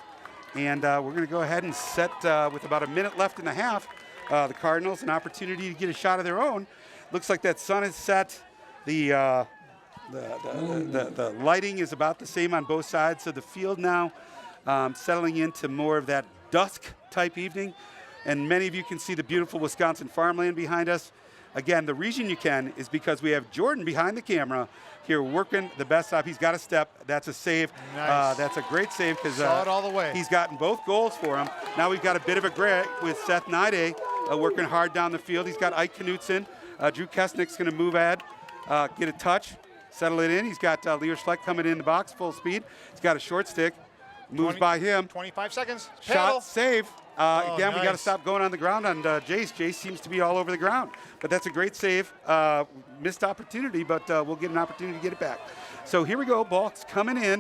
And we're going to go ahead and set, with about a minute left in the half, the Cardinals an opportunity to get a shot of their own. Looks like that sun is set. The lighting is about the same on both sides. So the field now settling into more of that dusk type evening. And many of you can see the beautiful Wisconsin farmland behind us. Again, the reason you can is because we have Jordan behind the camera here working the best stop. He's got a step. That's a save. Nice. That's a great save because saw it all the way. He's gotten both goals for him. Now we've got a bit of a grit with Seth Nide working hard down the field. He's got Ike Knutson. Drew Kesnick's going to move ahead, get a touch, settle it in. He's got Leo Schleck coming in the box full speed. He's got a short stick. Moves by him. 25 seconds. Shot, save. Again, we got to nice. stop going on the ground on Jace. Jace seems to be all over the ground. But that's a great save. Missed opportunity, but we'll get an opportunity to get it back. So here we go. Ball's coming in.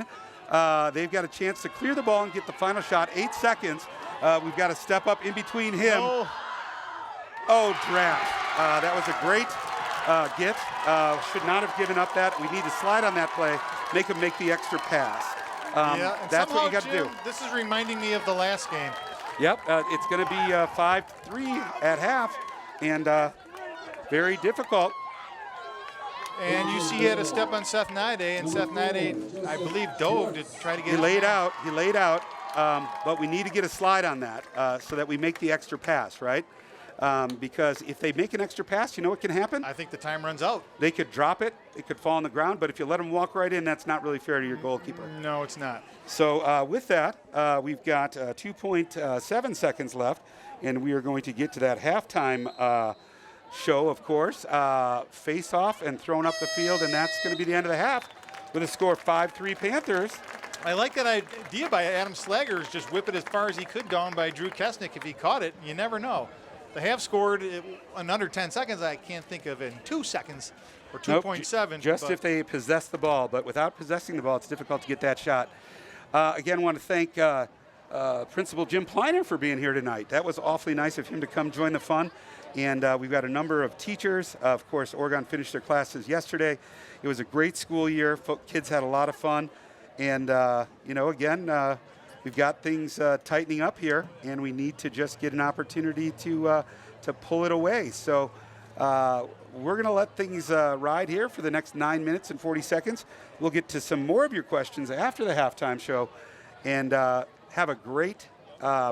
They've got a chance to clear the ball and get the final shot. 8 seconds. We've got to step up in between him. Draft. That was a great get. Should not have given up that. We need to slide on that play, make him make the extra pass. That's what you got to do. This is reminding me of the last game. Yep, it's going to be 5-3 at half, and very difficult. And you see he had a step on Seth Nide, and Seth Nide, I believe, dove to try to get He laid out, but we need to get a slide on that so that we make the extra pass, right? Because if they make an extra pass, you know what can happen? I think the time runs out. They could drop it, it could fall on the ground, but if you let them walk right in, that's not really fair to your goalkeeper. No, it's not. So with that, we've got 2.7 seconds left, and we are going to get to that halftime show, of course. Face off and thrown up the field, and that's going to be the end of the half with a score 5-3 Panthers. I like that idea by Adam Slager, is just whip it as far as he could down by Drew Kesnick. If he caught it, you never know. The half scored in under 10 seconds. I can't think of in 2 seconds or 2.7. Nope, just if they possess the ball, but without possessing the ball, it's difficult to get that shot. Again, I want to thank Principal Jim Pleiner for being here tonight. That was awfully nice of him to come join the fun. And we've got a number of teachers. Of course, Oregon finished their classes yesterday. It was a great school year. Kids had a lot of fun. And, again, we've got things tightening up here, and we need to just get an opportunity to pull it away. So we're going to let things ride here for the next 9 minutes and 40 seconds. We'll get to some more of your questions after the halftime show, and have a great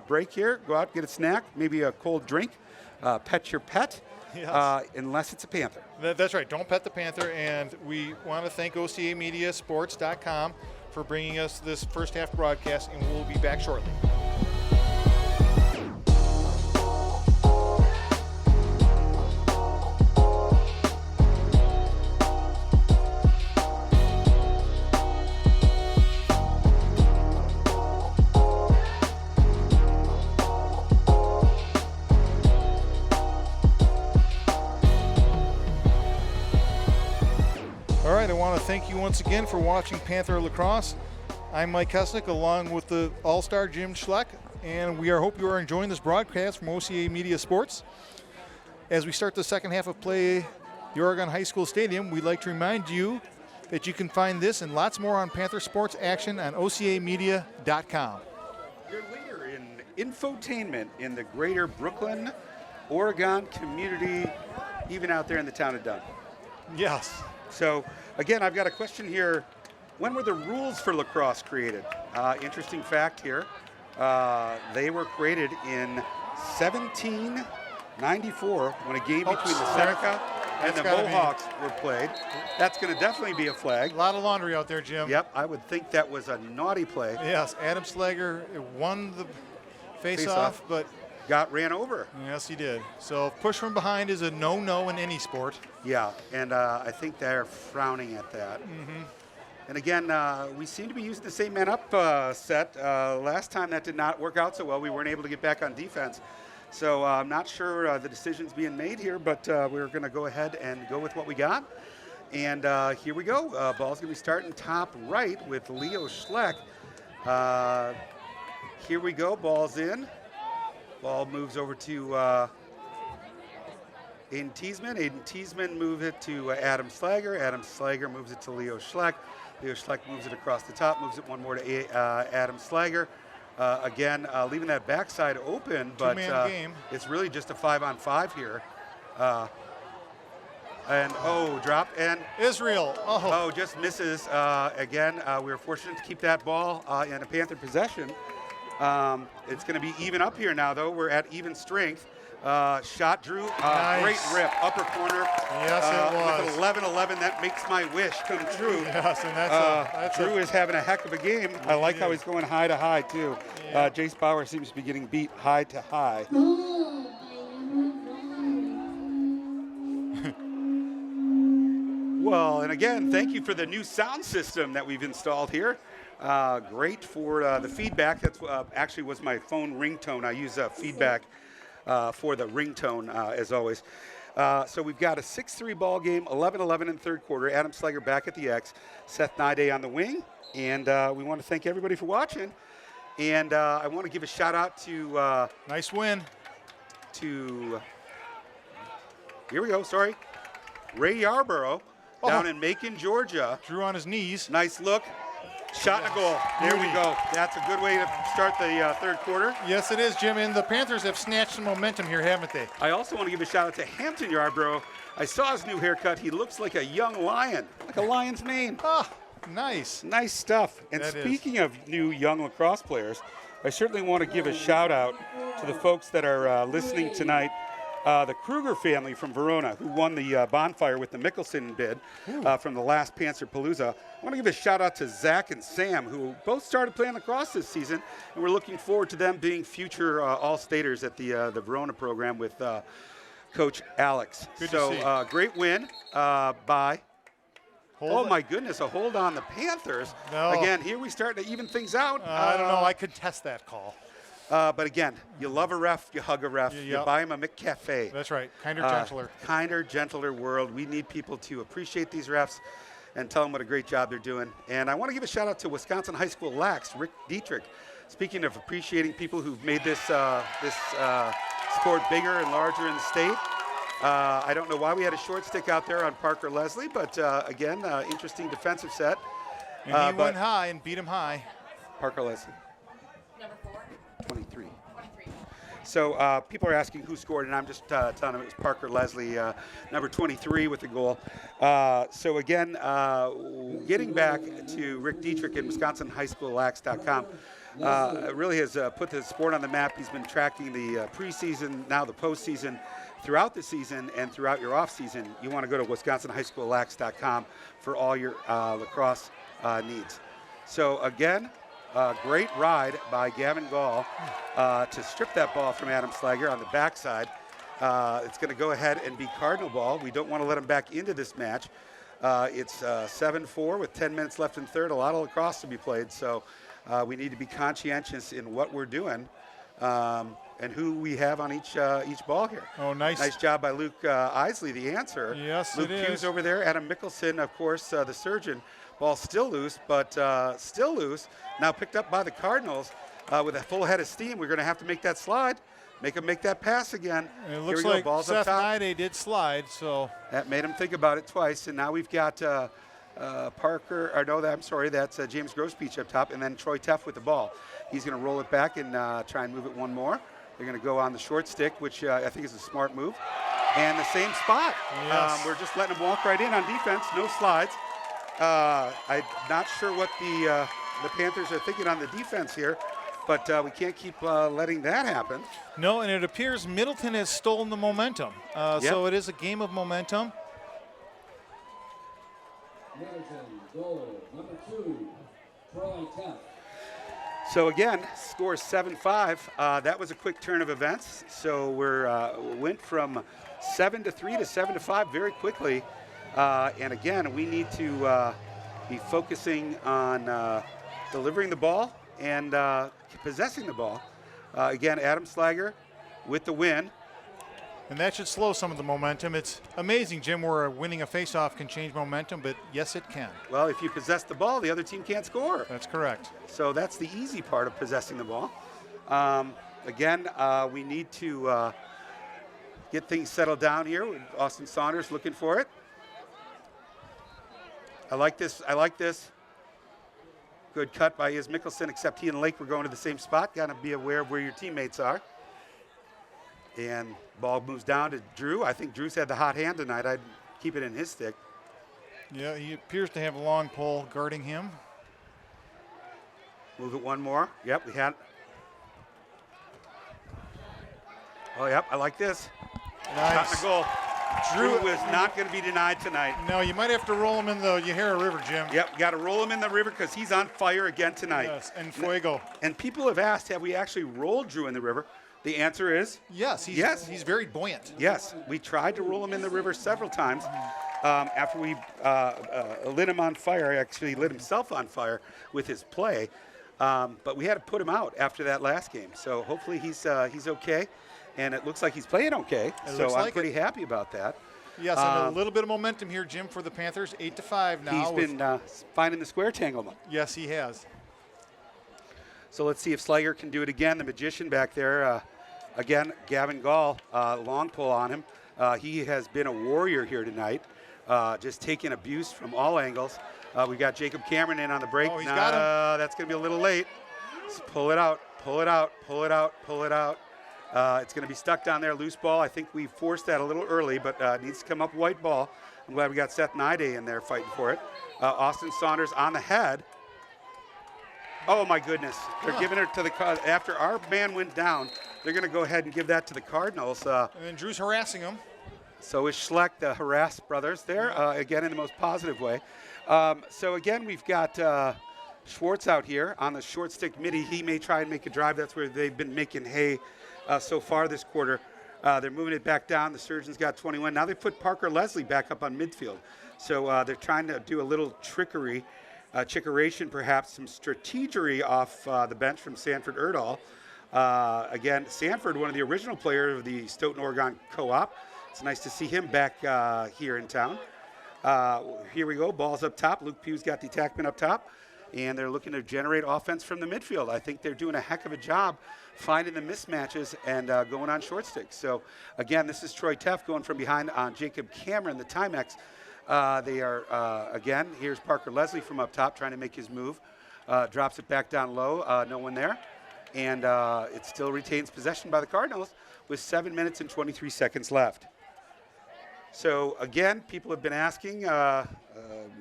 break here. Go out, get a snack, maybe a cold drink, pet your pet, unless it's a Panther. That's right. Don't pet the Panther. And we want to thank OCAmediasports.com for bringing us this first half broadcast, and we'll be back shortly. All right, I want to thank you once again for watching Panther Lacrosse. I'm Mike Kesnick, along with the All-Star Jim Schleck, and hope you are enjoying this broadcast from OCA Media Sports. As we start the second half of play, the Oregon High School Stadium. We'd like to remind you that you can find this and lots more on Panther Sports Action on ocamedia.com. Your leader in infotainment in the greater Brooklyn, Oregon community, even out there in the town of Dunn. Yes. So, again, I've got a question here. When were the rules for lacrosse created? Interesting fact here. They were created in 1794 when a game between the Seneca and the Mohawks were played. That's going to definitely be a flag. A lot of laundry out there, Jim. Yep, I would think that was a naughty play. Yes, Adam Slager won the face-off, but ran over. Yes, he did. So push from behind is a no-no in any sport. Yeah, and I think they're frowning at that. Mm-hmm. And again, we seem to be using the same man-up set. Last time that did not work out so well. We weren't able to get back on defense. So I'm not sure the decision's being made here, but we're going to go ahead and go with what we got. And here we go. Ball's going to be starting top right with Leo Schleck. Here we go. Ball's in. Ball moves over to Aiden Teasman. Aiden Teasman moves it to Adam Slager. Adam Slager moves it to Leo Schleck. Leo Schleck moves it across the top, moves it one more to Adam Slager. Again, leaving that backside open, but game. It's really just a 5-on-5 here. Drop, and Israel. Just misses. Again, we were fortunate to keep that ball in a Panther possession. It's going to be even up here now, though. We're at even strength. Shot Drew, nice. Great rip, upper corner. Yes, it was. With 11-11, that makes my wish come true. Yes, and that's Drew is having a heck of a game. I like how he's going high to high, too. Yeah. Jace Bauer seems to be getting beat high to high. Well, and again, thank you for the new sound system that we've installed here. Great for the feedback. That's actually was my phone ringtone. I use feedback for the ringtone, as always. So we've got a 6-3 ball game, 11-11 in third quarter. Adam Slager back at the X, Seth Nide on the wing. And we want to thank everybody for watching. And I want to give a shout out to nice win. Here we go, sorry. Ray Yarborough down in Macon, Georgia. Drew on his knees. Nice look. Shot and a goal. There we go. That's a good way to start the third quarter. Yes, it is, Jim. And the Panthers have snatched some momentum here, haven't they? I also want to give a shout out to Hampton Yarborough. I saw his new haircut. He looks like a young lion, like a lion's mane. Ah, nice. Nice stuff. And speaking of new young lacrosse players, I certainly want to give a shout out to the folks that are listening tonight. The Kruger family from Verona, who won the bonfire with the Mickelson bid from the last Panzerpalooza. I want to give a shout out to Zach and Sam, who both started playing lacrosse this season, and we're looking forward to them being future All-Staters at the Verona program with Coach Alex. Good to see. Great win by. Hold my goodness, a hold on the Panthers. No. Again, here we start to even things out. I don't know. I contest that call. But again, you love a ref, you hug a ref, you buy him a McCafe. That's right. Kinder, gentler. Kinder, gentler world. We need people to appreciate these refs and tell them what a great job they're doing. And I want to give a shout out to Wisconsin High School Lax, Rick Dietrich. Speaking of appreciating people who've made this sport bigger and larger in the state. I don't know why we had a short stick out there on Parker Leslie, but again, interesting defensive set. And he went high and beat him high. Parker Leslie. Number 4. 23. So people are asking who scored, and I'm just telling them it was Parker Leslie, number 23 with the goal. So again, getting back to Rick Dietrich and WisconsinHighSchoolLax.com, really has put the sport on the map. He's been tracking the preseason, now the postseason, throughout the season and throughout your off season. You want to go to WisconsinHighSchoolLax.com for all your lacrosse needs. So again, great ride by Gavin Gall to strip that ball from Adam Slager on the backside. It's going to go ahead and be Cardinal ball. We don't want to let him back into this match. It's 7-4 with 10 minutes left in third. A lot of lacrosse to be played, so we need to be conscientious in what we're doing and who we have on each ball here. Oh, nice. Nice job by Luke Isley, the answer. Yes, Luke it Hughes is. over there. Adam Mickelson, of course, the surgeon. Ball still loose, but still loose. Now picked up by the Cardinals with a full head of steam. We're going to have to make that slide. Make him make that pass again. And it Here looks we go, like balls Seth up top. Nide did slide, so. That made him think about it twice, and now we've got Parker, or no, I'm sorry, that's James Grosbeach up top, and then Troy Teff with the ball. He's going to roll it back and try and move it one more. They're going to go on the short stick, which I think is a smart move. And the same spot. Yes. We're just letting him walk right in on defense, no slides. I'm not sure what the Panthers are thinking on the defense here, but we can't keep letting that happen. No, and it appears Middleton has stolen the momentum. So it is a game of momentum. Middleton, goal, number 2, Troy Teff. So again, score 7-5. That was a quick turn of events. So went from 7-3 to 7-5 very quickly. And again, we need to be focusing on delivering the ball and possessing the ball. Again, Adam Slager with the win. And that should slow some of the momentum. It's amazing, Jim, where winning a faceoff can change momentum, but yes, it can. Well, if you possess the ball, the other team can't score. That's correct. So that's the easy part of possessing the ball. Again, we need to get things settled down here. Austin Saunders looking for it. I like this. Good cut by Iz Mickelson, except he and Lake were going to the same spot. Got to be aware of where your teammates are. And ball moves down to Drew. I think Drew's had the hot hand tonight. I'd keep it in his stick. Yeah, he appears to have a long pole guarding him. Move it one more. Yep, we had. Oh, yep, I like this. Shot and a goal. Drew was not going to be denied tonight. No, you might have to roll him in the Yahara River, Jim. Yep, got to roll him in the river because he's on fire again tonight. Yes, and fuego. And people have asked, have we actually rolled Drew in the river? The answer is yes. He's very buoyant. yes. We tried to roll him in the river several times. After we lit him on fire, actually lit himself on fire with his play. But we had to put him out after that last game. So hopefully he's okay. And it looks like he's playing okay. So I'm pretty happy about that. Yes, and a little bit of momentum here, Jim, for the Panthers. 8-5 now. He's been finding the square tanglement. Yes, he has. So let's see if Slager can do it again. The magician back there. Again, Gavin Gall, long pull on him. He has been a warrior here tonight, just taking abuse from all angles. We got Jacob Cameron in on the break. Oh, he's got him. That's going to be a little late. Let's pull it out, pull it out, pull it out, pull it out. It's going to be stuck down there, loose ball. I think we forced that a little early, but it needs to come up white ball. I'm glad we got Seth Nide in there fighting for it. Austin Saunders on the head. Oh, my goodness. They're giving it to the – after our man went down, they're going to go ahead and give that to the Cardinals. And then Drew's harassing him. So is Schleck, the harassed brothers there, again in the most positive way. So, again, we've got Schwartz out here on the short stick midi. He may try and make a drive. That's where they've been making hay so far this quarter. They're moving it back down. The Surgeons got 21. Now they put Parker Leslie back up on midfield. So they're trying to do a little trickery. Chickeration, perhaps some strategery off the bench from Sanford Erdahl. Again, Sanford, one of the original players of the Stoughton Oregon Co-op. It's nice to see him back here in town. Here we go, balls up top. Luke Pugh's got the attackman up top, and they're looking to generate offense from the midfield. I think they're doing a heck of a job finding the mismatches and going on short sticks. So, again, this is Troy Teff going from behind on Jacob Cameron, the Timex. They are, again, here's Parker Leslie from up top trying to make his move. Drops it back down low, no one there. And it still retains possession by the Cardinals with 7 minutes and 23 seconds left. So, again, people have been asking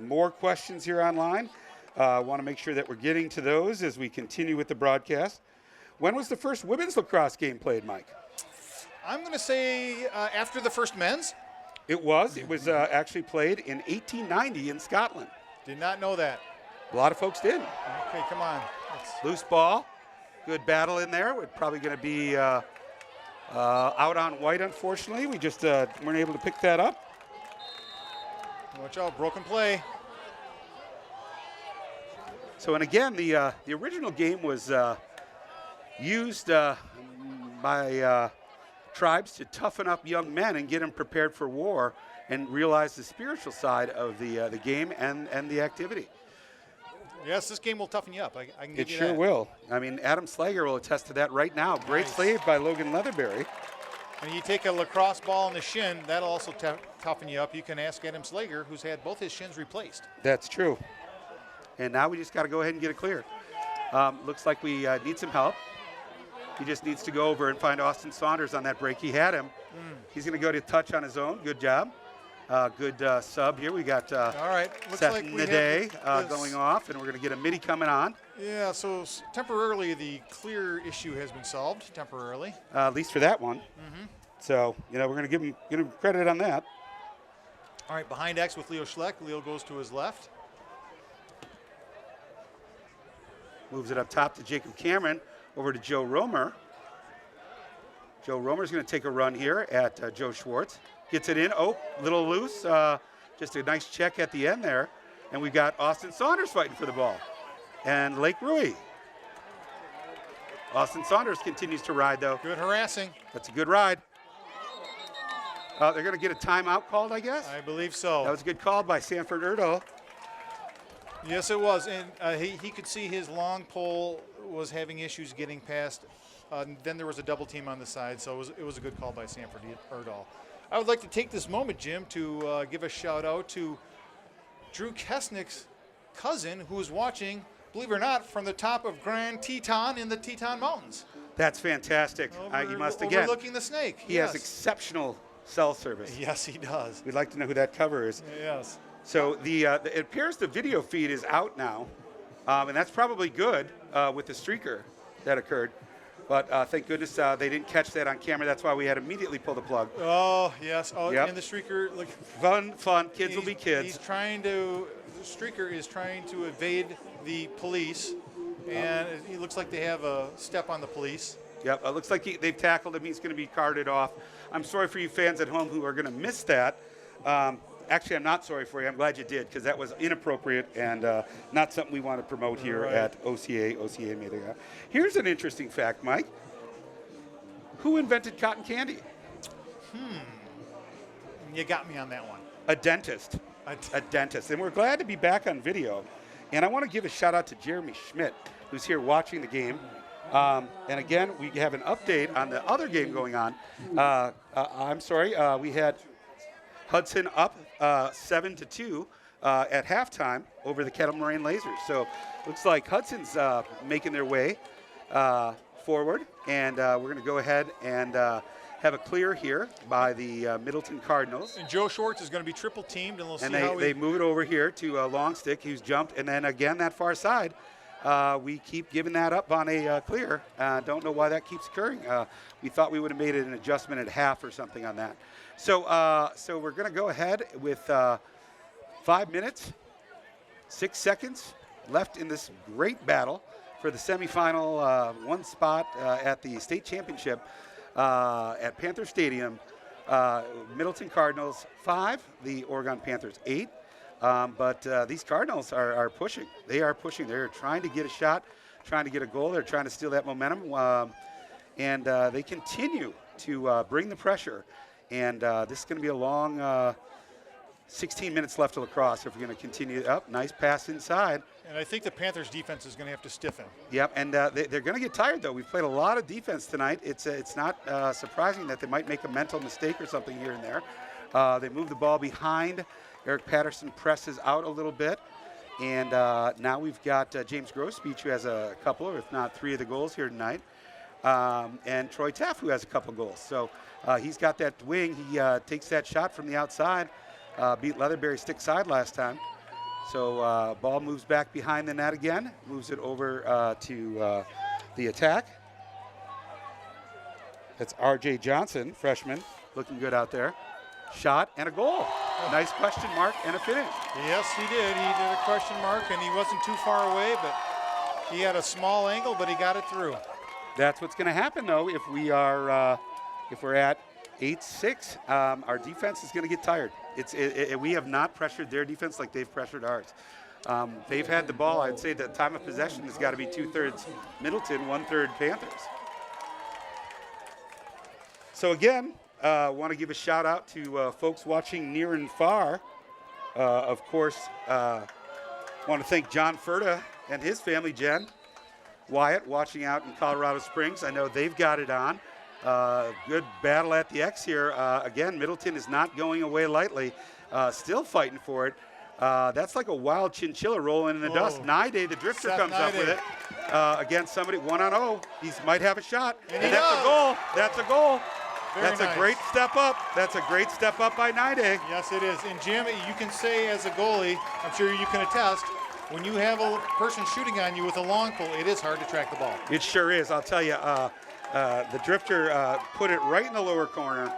more questions here online. I want to make sure that we're getting to those as we continue with the broadcast. When was the first women's lacrosse game played, Mike? I'm going to say after the first men's. It was. It was actually played in 1890 in Scotland. Did not know that. A lot of folks did. Okay, come on. Loose ball. Good battle in there. We're probably going to be out on white, unfortunately. We just weren't able to pick that up. Watch out, broken play. So, and again, the original game was used by tribes to toughen up young men and get them prepared for war and realize the spiritual side of the game and the activity. Yes, this game will toughen you up. I can give It you sure that. will. I mean, Adam Slager will attest to that right now. Great save by Logan Leatherberry. And you take a lacrosse ball in the shin, that'll also toughen you up. You can ask Adam Slager, who's had both his shins replaced. That's true. And now we just got to go ahead and get it clear. Looks like we need some help. He just needs to go over and find Austin Saunders on that break. He had him. He's going to go to touch on his own. Good job. Good sub here. We got All right. Looks Seth like we Naday have going off, and we're going to get a midi coming on. Yeah, so temporarily the clear issue has been solved, temporarily. At least for that one. So, you know, we're going to give him credit on that. All right, behind X with Leo Schleck. Leo goes to his left. Moves it up top to Jacob Cameron, over to Joe Romer. Joe Romer's going to take a run here at Joe Schwartz. Gets it in. Oh, little loose. Just a nice check at the end there. And we've got Austin Saunders fighting for the ball. And Lake Rui. Austin Saunders continues to ride, though. Good harassing. That's a good ride. They're going to get a timeout called, I guess? I believe so. That was a good call by Sanford Erdahl. Yes, it was. And he could see his long pole was having issues getting past. Then there was a double team on the side, so it was a good call by Sanford Erdahl. I would like to take this moment, Jim, to give a shout out to Drew Kesnick's cousin, who is watching, believe it or not, from the top of Grand Teton in the Teton Mountains. That's fantastic. You must, again, overlooking the snake. He has exceptional cell service. Yes, he does. We'd like to know who that cover is. Yes. So it appears the video feed is out now, and that's probably good with the streaker that occurred. But thank goodness they didn't catch that on camera. That's why we had to immediately pull the plug. Oh, yes. Oh, Yep. and the streaker, look. Fun. Kids will be kids. The streaker is trying to evade the police, and it looks like they have a step on the police. Yep, it looks like they've tackled him. He's going to be carted off. I'm sorry for you fans at home who are going to miss that. Actually, I'm not sorry for you. I'm glad you did, because that was inappropriate and not something we want to promote here at OCA made it out. Here's an interesting fact, Mike. Who invented cotton candy? You got me on that one. A dentist. A dentist. And we're glad to be back on video. And I want to give a shout out to Jeremy Schmidt, who's here watching the game. And again, we have an update on the other game going on. I'm sorry, we had Hudson up 7-2 at halftime over the Kettle Moraine Lasers. So looks like Hudson's making their way forward, and we're going to go ahead and have a clear here by the Middleton Cardinals. And Joe Schwartz is going to be triple teamed, and we'll see and how they move it over here to Longstick, who's jumped, and then again that far side. We keep giving that up on a clear. Don't know why that keeps occurring. We thought we would have made it an adjustment at half or something on that. So we're going to go ahead with 5 minutes, 6 seconds left in this great battle for the semifinal one spot at the state championship at Panthers Stadium. Middleton Cardinals 5, the Oregon Panthers 8. But these Cardinals are pushing. They are pushing. They're trying to get a shot, trying to get a goal. They're trying to steal that momentum. And they continue to bring the pressure. And this is going to be a long 16 minutes left of lacrosse if we're going to continue up. Nice pass inside. And I think the Panthers defense is going to have to stiffen. Yep, and they're going to get tired, though. We've played a lot of defense tonight. It's not surprising that they might make a mental mistake or something here and there. They move the ball behind. Eric Patterson presses out a little bit. And now we've got James Grosbeach, who has a couple, or if not 3 of the goals here tonight. And Troy Taff, who has a couple goals. So he's got that wing. He takes that shot from the outside. Beat Leatherberry stick side last time. So ball moves back behind the net again. Moves it over to the attack. That's R.J. Johnson, freshman, looking good out there. Shot and a goal. Nice question mark and a finish. Yes, he did. He did a question mark, and he wasn't too far away, but he had a small angle, but he got it through. That's what's going to happen, though, if we are if we're at 8-6. Our defense is going to get tired. We have not pressured their defense like they've pressured ours. They've had the ball. I'd say the time of possession has got to be 2/3 Middleton, 1/3 Panthers. So again, want to give a shout out to folks watching near and far. Of course, want to thank John Furta and his family, Jen, Wyatt, watching out in Colorado Springs. I know they've got it on. Good battle at the X here. Again, Middleton is not going away lightly. Still fighting for it. That's like a wild chinchilla rolling in the dust. Naide, the drifter, Seth comes up Naide. with it. Against somebody 1-0. He might have a shot. And And he that's does. a goal. That's a goal. Very That's nice. a great step up. That's a great step up by Naide. Yes, it is. And Jim, you can say as a goalie, I'm sure you can attest, when you have a person shooting on you with a long pull, it is hard to track the ball. It sure is. I'll tell you, the drifter put it right in the lower corner.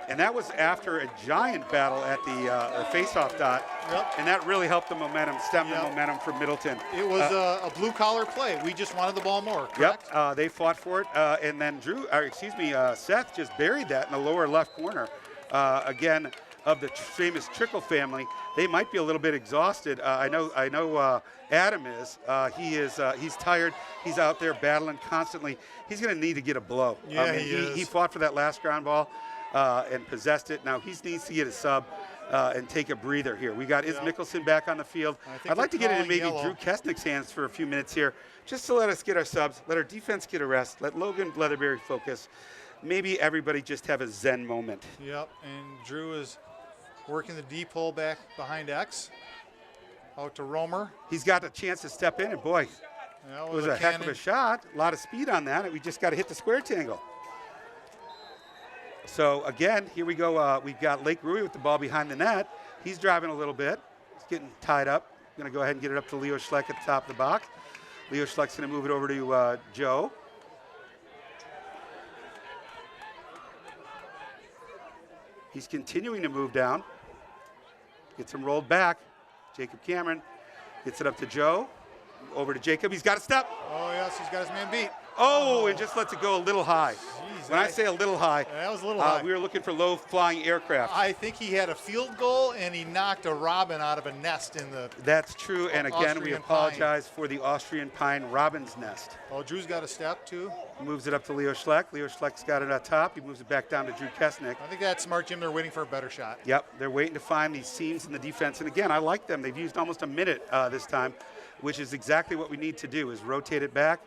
And that was after a giant battle at the face-off dot. Yep. And that really helped the momentum, stem Yep. the momentum from Middleton. It was a blue-collar play. We just wanted the ball more, correct? Yep, they fought for it. And then Seth just buried that in the lower left corner. Again, of the famous Trickle family, they might be a little bit exhausted. I know Adam is. He's tired. He's out there battling constantly. He's going to need to get a blow. Yeah, I mean, he is. He fought for that last ground ball and possessed it. Now he needs to get a sub and take a breather here. We got Is Mickelson back on the field. I'd like to get it in maybe Drew Kesnick's hands for a few minutes here, just to let us get our subs, let our defense get a rest, let Logan Leatherberry focus. Maybe everybody just have a zen moment. Yep, and Drew is working the deep hole back behind X. Out to Romer. He's got a chance to step in, and boy, That it was a heck of a shot. A lot of speed on that, and we just got to hit the square tangle. So again, here we go. We've got Lake Rui with the ball behind the net. He's driving a little bit. He's getting tied up. Going to go ahead and get it up to Leo Schleck at the top of the box. Leo Schleck's going to move it over to Joe. He's continuing to move down. Gets him rolled back. Jacob Cameron gets it up to Joe. Over to Jacob. He's got a step. Oh, yes, he's got his man beat. Oh, and just lets it go a little high. Jeez, When I say a little high, that was a little high. we were looking for low-flying aircraft. I think he had a field goal, and he knocked a robin out of a nest in the. That's true, and again, we Austrian apologize for the Austrian pine robin's nest. Oh, Drew's got a step, too. Moves it up to Leo Schleck. Leo Schleck's got it up top. He moves it back down to Drew Kesnick. I think that's smart, Jim. They're waiting for a better shot. Yep, they're waiting to find these seams in the defense. And again, I like them. They've used almost a minute this time, which is exactly what we need to do, is rotate it back.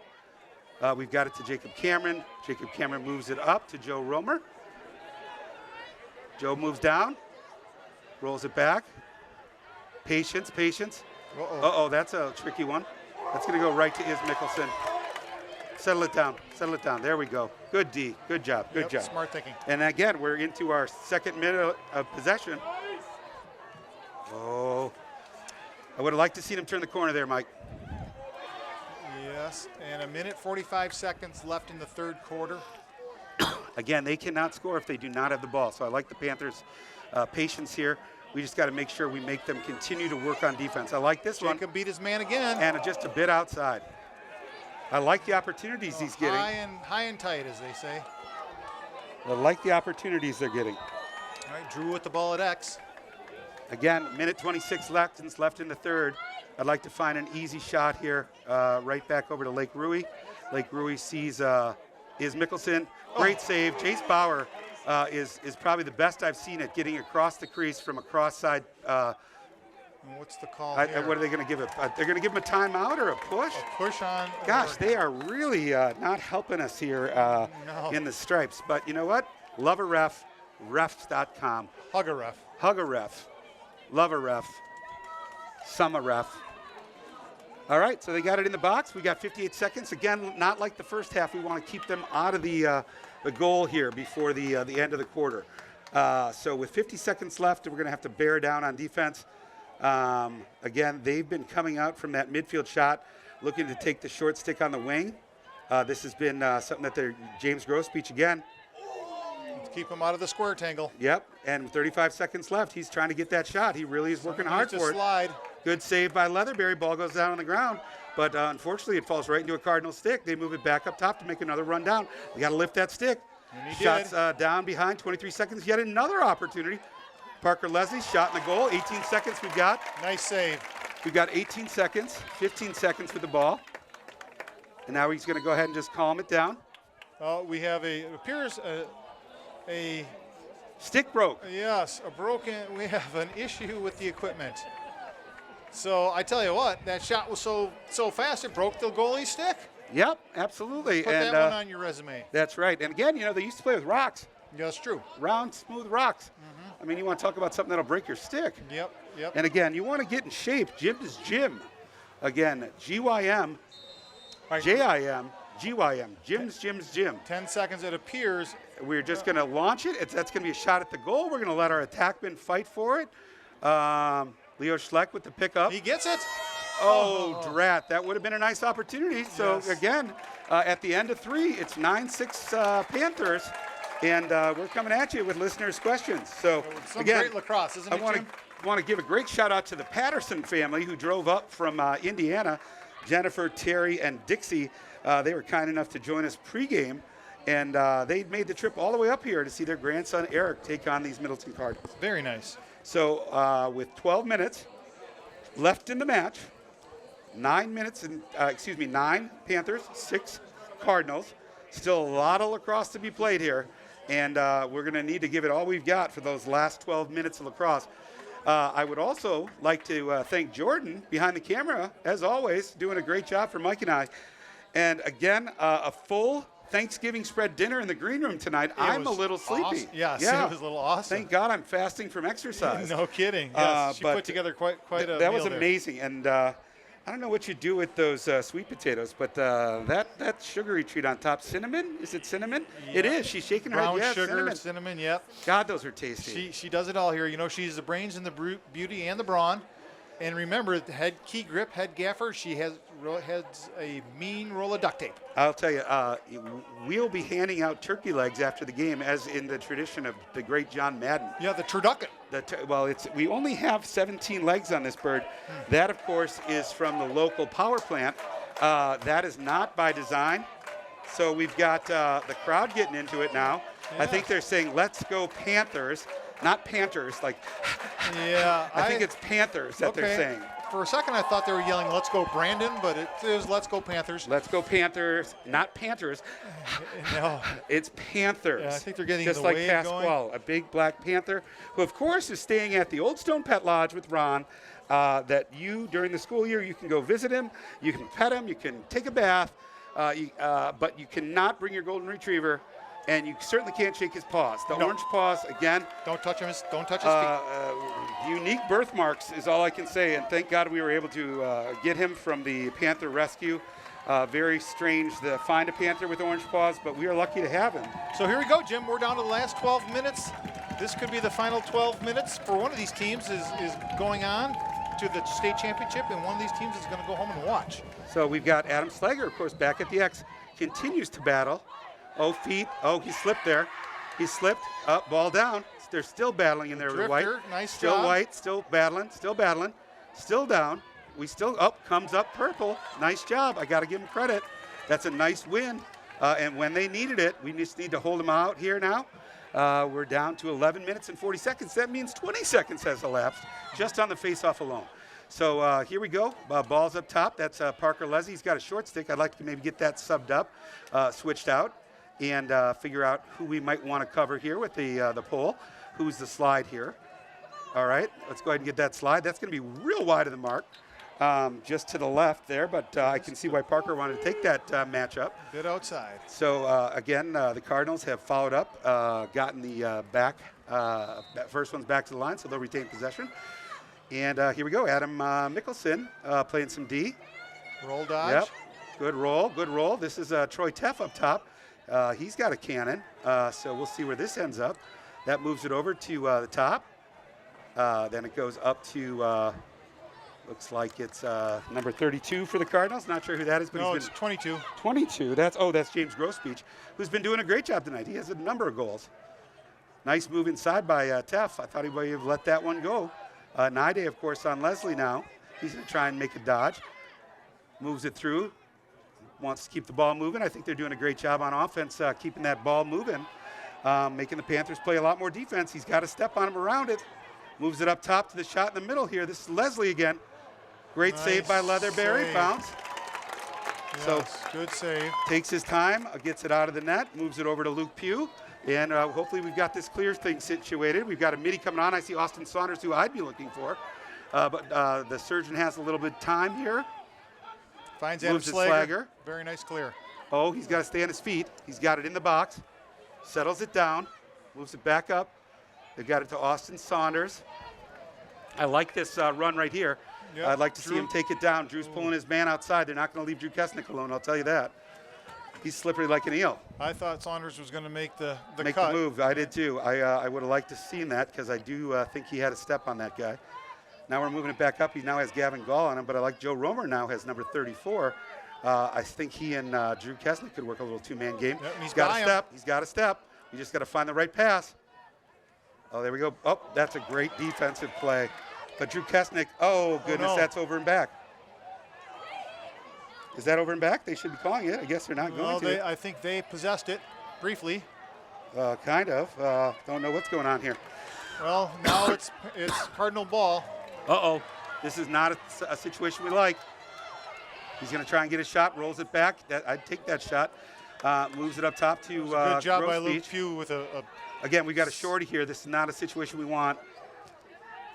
We've got it to Jacob Cameron. Jacob Cameron moves it up to Joe Romer. Joe moves down, rolls it back. Patience, patience. Uh-oh, that's a tricky one. That's going to go right to Is Mickelson. Settle it down, settle it down. There we go. Good D, good job, good job. Smart thinking. And again, we're into our second minute of possession. Oh, I would have liked to see him turn the corner there, Mike. Yes, and a minute 45 seconds left in the third quarter. Again, they cannot score if they do not have the ball. So I like the Panthers' patience here. We just got to make sure we make them continue to work on defense. I like this one. Jacob beat his man again. And just a bit outside. I like the opportunities he's getting. High and tight, as they say. I like the opportunities they're getting. All right, Drew with the ball at X. Again, minute 26 left in the third. I'd like to find an easy shot here, right back over to Lake Rui. Lake Rui sees Is Mickelson. Great save. Jace Bauer is probably the best I've seen at getting across the crease from a cross side. What's the call here? What are they going to give it? They're going to give him a timeout or a push? A push on. Gosh, they are really not helping us here in the stripes. But you know what? Love a ref, refs.com. Hug a ref. Hug a ref. Love a ref. Summer ref. All right, so they got it in the box. We got 58 seconds. Again, not like the first half. We want to keep them out of the goal here before the end of the quarter. So with 50 seconds left, we're going to have to bear down on defense. Again, they've been coming out from that midfield shot, looking to take the short stick on the wing. This has been something that they're James Grosbeach again. Let's keep him out of the square tangle. Yep, and 35 seconds left. He's trying to get that shot. He really is working hard for it. Slide. Good save by Leatherberry. Ball goes down on the ground, but unfortunately it falls right into a Cardinal stick. They move it back up top to make another run down. We got to lift that stick. Shots down behind, 23 seconds. Yet another opportunity. Parker Leslie, shot in the goal. 18 seconds we've got. Nice save. We've got 18 seconds, 15 seconds with the ball. And now he's going to go ahead and just calm it down. We have appears a stick broke. Yes, we have an issue with the equipment. So I tell you what, that shot was so fast it broke the goalie's stick. Yep, absolutely. Put and that one on your resume. That's right. And again, they used to play with rocks. Yeah, that's true. Round, smooth rocks. I mean, you want to talk about something that'll break your stick. Yep. And again, you want to get in shape. Gym is gym. Again, GYM, Right. JIM, GYM. Gym's gym. 10 seconds, it appears. We're just going to launch it. That's going to be a shot at the goal. We're going to let our attackmen fight for it. Leo Schleck with the pickup. He gets it. Oh, drat. That would have been a nice opportunity. So, Yes. again, at the end of 3, it's 9-6 Panthers. And we're coming at you with listeners' questions. So, Some again, great lacrosse, isn't I it, Jim? want to give a great shout out to the Patterson family who drove up from Indiana. Jennifer, Terry, and Dixie. They were kind enough to join us pregame. And they made the trip all the way up here to see their grandson, Eric, take on these Middleton Cardinals. Very nice. So with 12 minutes left in the match, 9 Panthers, 6 Cardinals. Still a lot of lacrosse to be played here, and we're going to need to give it all we've got for those last 12 minutes of lacrosse. I would also like to thank Jordan behind the camera, as always, doing a great job for Mike and I. And again, a full Thanksgiving spread dinner in the green room tonight. I'm a little sleepy. Awesome. Yes, Yeah. it was a little awesome. Thank God I'm fasting from exercise. No kidding. Yes, she but put together quite a that meal was there. amazing. And I don't know what you do with those sweet potatoes, but that sugary treat on top, cinnamon? Is it cinnamon? Yeah. It is. She's shaking her Brown head. Yeah, sugar, cinnamon. yep. God, those are tasty. She does it all here. She's the brains and the beauty and the brawn. And remember, the head key grip, head gaffer, she has a mean roll of duct tape. I'll tell you, we'll be handing out turkey legs after the game, as in the tradition of the great John Madden. Yeah, the turducken. We only have 17 legs on this bird. That, of course, is from the local power plant. That is not by design. So we've got the crowd getting into it now. Yeah. I think they're saying, "Let's go Panthers," not Panthers. Like, Yeah, I think it's Panthers that they're saying. For a second, I thought they were yelling, "Let's go Brandon," but it is "Let's go Panthers." Let's go Panthers, not Panthers. No. It's Panthers. Yeah, I think they're getting just the like wave Pasquale, going. a big black panther, who of course is staying at the Old Stone Pet Lodge with Ron. That during the school year, you can go visit him, you can pet him, you can take a bath, but you cannot bring your golden retriever, and you certainly can't shake his paws. The orange paws, again. Don't touch him. Don't touch his feet. Unique birthmarks is all I can say, and thank God we were able to get him from the Panther Rescue. Very strange to find a panther with orange paws, but we are lucky to have him. So here we go, Jim. We're down to the last 12 minutes. This could be the final 12 minutes for one of these teams is going on to the state championship, and one of these teams is going to go home and watch. So we've got Adam Slager, of course, back at the X, continues to battle. Oh, feet. Oh, he slipped there. He slipped. Up, ball down. They're still battling in there with White. Nice still job. White, still battling, still down. We still up, comes up purple. Nice job. I got to give him credit. That's a nice win. And when they needed it, we just need to hold them out here now. We're down to 11 minutes and 40 seconds. That means 20 seconds has elapsed just on the face-off alone. So here we go. Ball's up top. That's Parker Leslie. He's got a short stick. I'd like to maybe get that subbed up, switched out, and figure out who we might want to cover here with the pole. Who's the slide here? All right, let's go ahead and get that slide. That's going to be real wide of the mark, just to the left there, but I can see why Parker wanted to take that matchup. Bit outside. So again, the Cardinals have followed up, gotten the that first one's back to the line, so they'll retain possession. And here we go, Adam Mickelson playing some D. Roll dodge. Yep, good roll, good roll. This is Troy Teff up top. He's got a cannon, so we'll see where this ends up. That moves it over to the top. Then it goes up to, looks like it's number 32 for the Cardinals. Not sure who that is, but No, he's it's been 22. 22. That's James Grosbeach, who's been doing a great job tonight. He has a number of goals. Nice move inside by Teff. I thought he might have let that one go. Naide, of course, on Leslie now. He's going to try and make a dodge. Moves it through. Wants to keep the ball moving. I think they're doing a great job on offense, keeping that ball moving, making the Panthers play a lot more defense. He's got to step on him around it. Moves it up top to the shot in the middle here. This is Leslie again. Great save by Leatherberry. Save. Bounce. Yes, So good save. takes his time, gets it out of the net, moves it over to Luke Pugh. And hopefully we've got this clear thing situated. We've got a midi coming on. I see Austin Saunders, who I'd be looking for. but the surgeon has a little bit of time here. Finds Adam Moves his Slager. flagger. Very nice clear. Oh, he's got to stay on his feet. He's got it in the box. Settles it down. Moves it back up. They've got it to Austin Saunders. I like this run right here. Yep. I'd like to see him take it down. Drew's pulling his man outside. They're not going to leave Drew Kesnick alone, I'll tell you that. He's slippery like an eel. I thought Saunders was going to make the Make cut. the move. I did too. I would have liked to have seen that because I do think he had a step on that guy. Now we're moving it back up. He now has Gavin Gall on him, but I like Joe Romer now has number 34. I think he and Drew Kesnick could work a little two-man game. Yep, he's got a step. He's got a step. You just got to find the right pass. Oh, there we go. Oh, that's a great defensive play. But Drew Kesnick, oh, goodness, no. That's over and back. Is that over and back? They should be calling it. I guess they're not going to. I think they possessed it briefly. Kind of. Don't know what's going on here. Well, now it's Cardinal ball. Uh-oh. This is not a situation we like. He's going to try and get a shot, rolls it back. I'd take that shot. Moves it up top to Good job Gross by Luke Beach. Pugh with a Again, we got a shorty here. This is not a situation we want.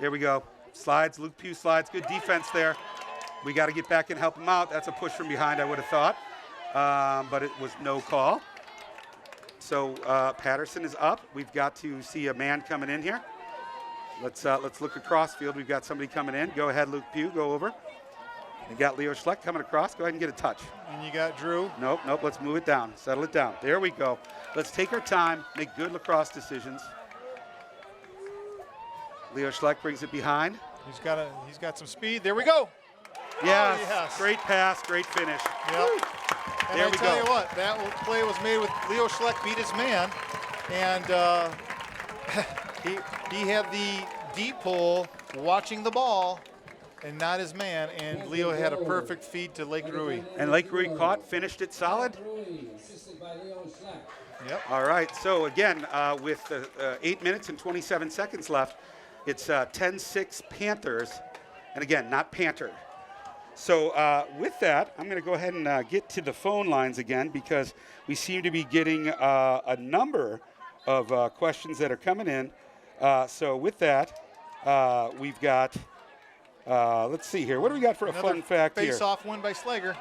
There we go. Slides. Luke Pugh slides. Good defense there. We got to get back and help him out. That's a push from behind, I would have thought. But it was no call. So Patterson is up. We've got to see a man coming in here. Let's look across field. We've got somebody coming in. Go ahead, Luke Pugh. Go over. You got Leo Schleck coming across. Go ahead and get a touch. And you got Drew. Nope. Let's move it down. Settle it down. There we go. Let's take our time. Make good lacrosse decisions. Leo Schleck brings it behind. He's got some speed. There we go. Yes. Oh, yes. Great pass. Great finish. Yep. And There I we tell go. you what, that play was made with Leo Schleck beat his man, and he had the deep hole watching the ball and not his man, and Leo had a perfect feed to Lake Rui. And Lake Rui caught, finished it solid. Assisted by Leo Slack. Yep. All right. So again, with 8 minutes and 27 seconds left, it's 10-6 Panthers, and again, not Panther. So with that, I'm going to go ahead and get to the phone lines again because we seem to be getting a number of questions that are coming in. So with that, we've got, let's see here. What do we got for a fun fact here? Face-off win by Slager.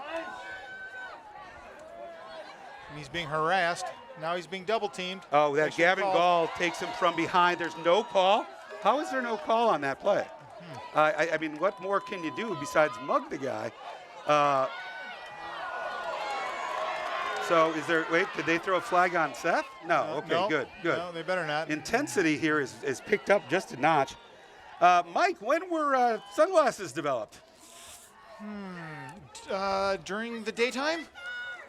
And he's being harassed. Now he's being double-teamed. Oh, that Extra Gavin call. Gall takes him from behind. There's no call. How is there no call on that play? I mean, what more can you do besides mug the guy? So is there, wait, did they throw a flag on Seth? No, okay, No, good. No, they better not. Intensity here is picked up just a notch. Mike, when were sunglasses developed? During the daytime?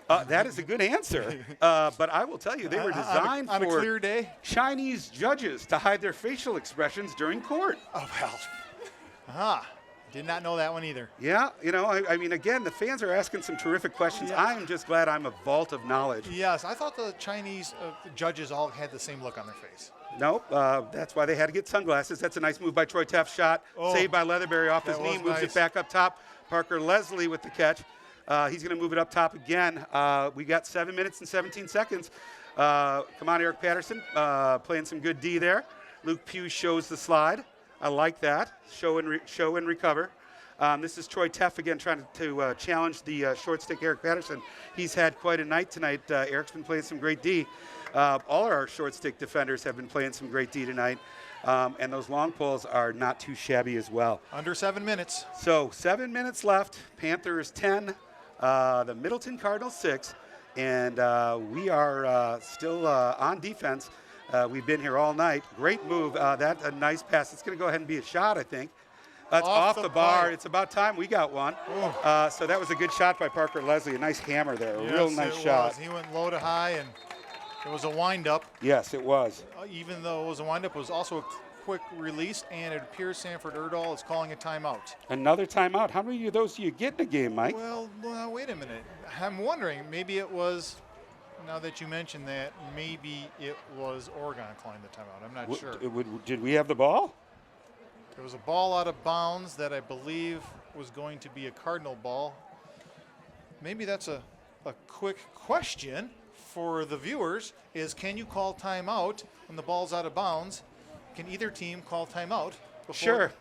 That is a good answer. But I will tell you, they were designed on a for clear day. Chinese judges to hide their facial expressions during court. Oh, well. Did not know that one either. Yeah, you know, I mean, again, the fans are asking some terrific questions. Yeah. I am just glad I'm a vault of knowledge. Yes, I thought the Chinese judges all had the same look on their face. Nope, that's why they had to get sunglasses. That's a nice move by Troy Teff. Shot, saved by Leatherberry off his that knee, was moves nice. it back up top. Parker Leslie with the catch. He's going to move it up top again. We got 7 minutes and 17 seconds. Come on, Eric Patterson, playing some good D there. Luke Pugh shows the slide. I like that. Show and recover. This is Troy Teff again trying to challenge the short stick Eric Patterson. He's had quite a night tonight. Eric's been playing some great D. All our short stick defenders have been playing some great D tonight. And those long poles are not too shabby as well. Under 7 minutes. So 7 minutes left. Panthers 10, the Middleton Cardinals 6. And we are still on defense. We've been here all night. Great move. That's a nice pass. It's going to go ahead and be a shot, I think. That's off the bar. pipe. It's about time we got one. So that was a good shot by Parker Leslie. A nice hammer there. A real nice shot. He went low to high, and it was a wind-up. Yes, it was. Even though it was a wind-up, it was also a quick release, and it appears Sanford Erdahl is calling a timeout. Another timeout. How many of those do you get in a game, Mike? Well, wait a minute. I'm wondering, maybe it was, now that you mentioned that, maybe it was Oregon calling the timeout. I'm not sure. Did we have the ball? There was a ball out of bounds that I believe was going to be a Cardinal ball. Maybe that's a quick question for the viewers is, can you call timeout when the ball's out of bounds? Can either team call timeout? Sure.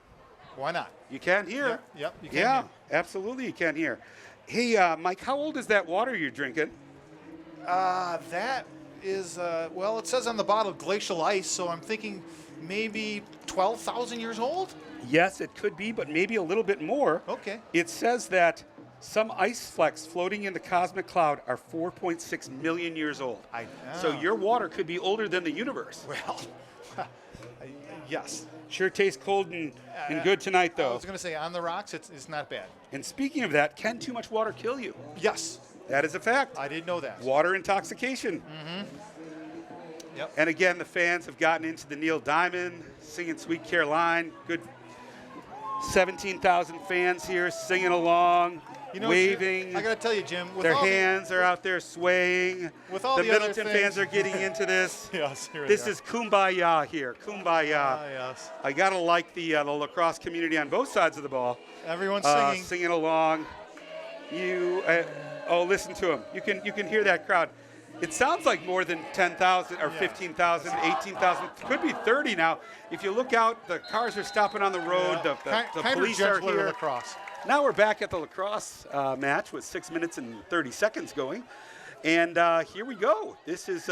Why not? You can hear. Yep, you can Yeah, hear. absolutely you can hear. Hey, Mike, how old is that water you're drinking? That is, well, it says on the bottle glacial ice, so I'm thinking maybe 12,000 years old? Yes, it could be, but maybe a little bit more. Okay. It says that some ice flecks floating in the cosmic cloud are 4.6 million years old. So your water could be older than the universe. Well, yes. Sure tastes cold and good tonight, I though. was going to say, on the rocks, it's not bad. And speaking of that, can too much water kill you? Yes. That is a fact. I didn't know that. Water intoxication. Yep. And again, the fans have gotten into the Neil Diamond, singing Sweet Caroline. Good 17,000 fans here singing along, waving. I got to tell you, Jim. With their all hands are out there swaying. With all the the other Middleton things- fans are getting into this. Yes, here This they is kumbaya here, kumbaya. yes. I gotta like the lacrosse community on both sides of the ball. Everyone's Singing along. Listen to them. You can hear that crowd. It sounds like more than 10,000 or 15,000, 18,000. Could be 30 now. If you look out, the cars are stopping on the road. The police are here. Lacrosse. Now we're back at the lacrosse match with 6 minutes and 30 seconds going, and here we go. This is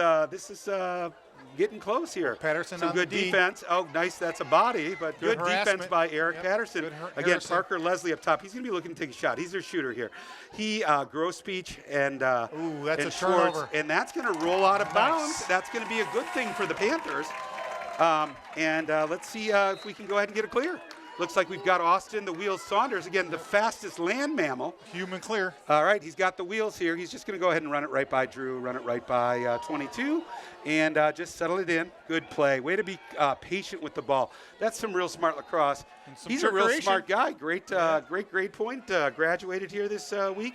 getting close here. Patterson Some on good the D. defense. Oh, nice. That's a body, but good defense harassment. by Eric Yep. Patterson. Good Again, Harrison. Parker Leslie up top. He's going to be looking to take a shot. He's their shooter here. He gross speech and Ooh, that's and a Schwartz, turnover. and that's going to roll out of bounds. Nice. That's going to be a good thing for the Panthers. Let's see if we can go ahead and get it clear. Looks like we've got Austin, the wheels Saunders, again, the fastest land mammal. Human clear. All right, he's got the wheels here. He's just going to go ahead and run it right by Drew, run it right by 22, and just settle it in. Good play. Way to be patient with the ball. That's some real smart lacrosse. He's a real trickeration. smart guy. Great grade point. Graduated here this week.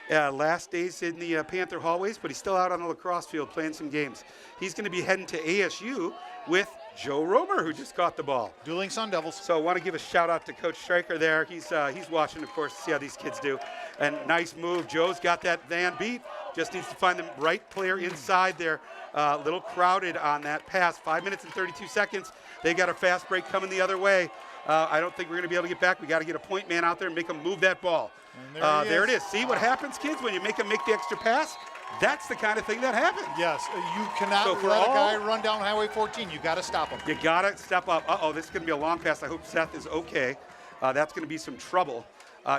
Last days in the Panther hallways, but he's still out on the lacrosse field playing some games. He's going to be heading to ASU with Joe Romer, who just caught the ball. Dueling Sun Devils. So I want to give a shout out to Coach Stryker there. He's watching, of course, to see how these kids do. And nice move. Joe's got that van beat. Just needs to find the right player inside there. Little crowded on that pass. 5 minutes and 32 seconds. They got a fast break coming the other way. I don't think we're going to be able to get back. We got to get a point man out there and make him move that ball. And there it is. See what happens, kids, when you make them make the extra pass? That's the kind of thing that happens. Yes, you cannot let a guy run down Highway 14. You got to stop him. You got to step up. This is going to be a long pass. I hope Seth is okay. That's going to be some trouble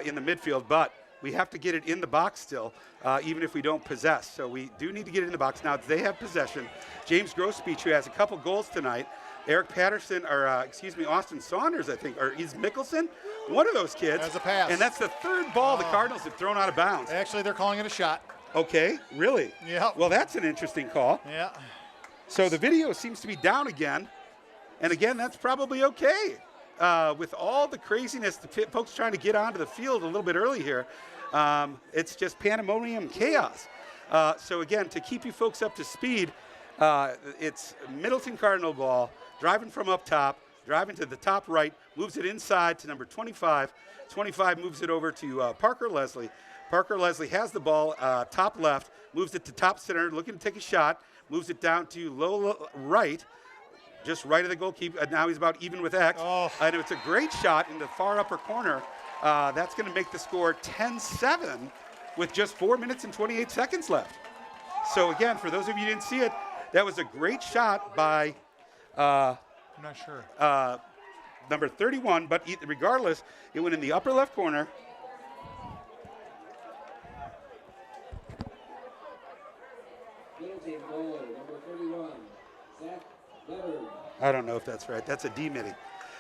in the midfield, but we have to get it in the box still, even if we don't possess. So we do need to get it in the box. Now, they have possession. James Grosbeach, who has a couple goals tonight. Eric Patterson, Austin Saunders, I think, or is Mickelson? One of those kids. Has a pass. And that's the third ball the Cardinals have thrown out of bounds. Actually, they're calling it a shot. Okay, really? Yeah. Well, that's an interesting call. Yeah. So the video seems to be down again. And again, that's probably okay. With all the craziness, the folks trying to get onto the field a little bit early here, it's just pandemonium chaos. So again, to keep you folks up to speed, it's Middleton Cardinal ball, driving from up top, driving to the top right, moves it inside to number 25. 25 moves it over to Parker Leslie. Parker Leslie has the ball top left, moves it to top center, looking to take a shot, moves it down to low right, just right of the goalkeeper. Now he's about even with X. And it's a great shot in the far upper corner. That's going to make the score 10-7 with just 4 minutes and 28 seconds left. So again, for those of you who didn't see it, that was a great shot by I'm not sure. number 31, but regardless, it went in the upper left corner. Middleton goal, number 31, Sauk Prairie. I don't know if that's right. That's a D-Mitty.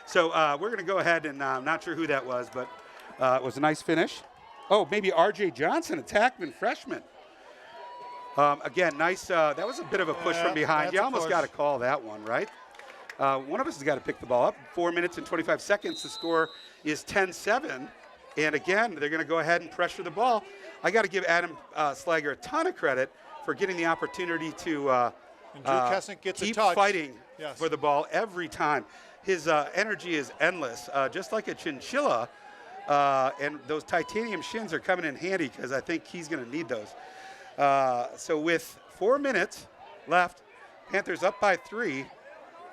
So we're going to go ahead, and I'm not sure who that was, but it was a nice finish. Oh, maybe R.J. Johnson, attackman, freshman. Again, nice. That was a bit of a push from behind. You almost got to call that one, right? One of us has got to pick the ball up. 4 minutes and 25 seconds. The score is 10-7. And again, they're going to go ahead and pressure the ball. I got to give Adam Slager a ton of credit for getting the opportunity to keep fighting for the ball every time. His energy is endless, just like a chinchilla. And those titanium shins are coming in handy because I think he's going to need those. So with 4 minutes left, Panthers up by 3.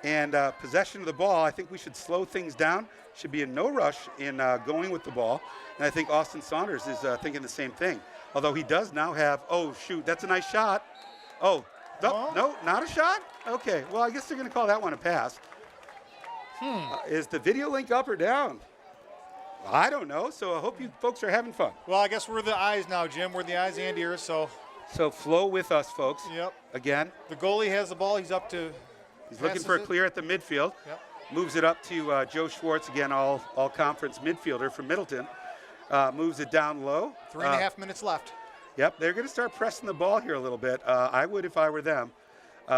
And possession of the ball, I think we should slow things down. Should be in no rush in going with the ball. And I think Austin Saunders is thinking the same thing. Although he does now have, oh, shoot, that's a nice shot. Oh, no, not a shot? Okay, well, I guess they're going to call that one a pass. Is the video link up or down? I don't know, so I hope you folks are having fun. Well, I guess we're the eyes now, Jim. We're the eyes and ears, so. So flow with us, folks. Yep. Again. The goalie has the ball. He's up to. He's looking for a clear at the midfield. Yep. Moves it up to Joe Schwartz, again, all conference midfielder from Middleton. Moves it down low. 3.5 minutes left. Yep, they're going to start pressing the ball here a little bit. I would if I were them.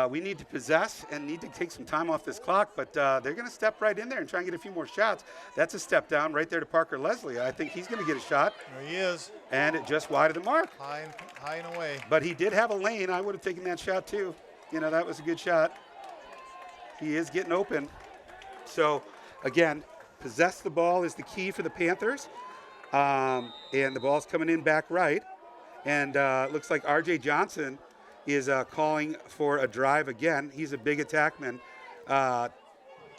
We need to possess and need to take some time off this clock, but they're going to step right in there and try and get a few more shots. That's a step down right there to Parker Leslie. I think he's going to get a shot. There he is. And it just wide of the mark. High and away. But he did have a lane. I would have taken that shot too. You know, that was a good shot. He is getting open. So, again, possess the ball is the key for the Panthers. And the ball's coming in back right. And it looks like R.J. Johnson is calling for a drive again. He's a big attackman.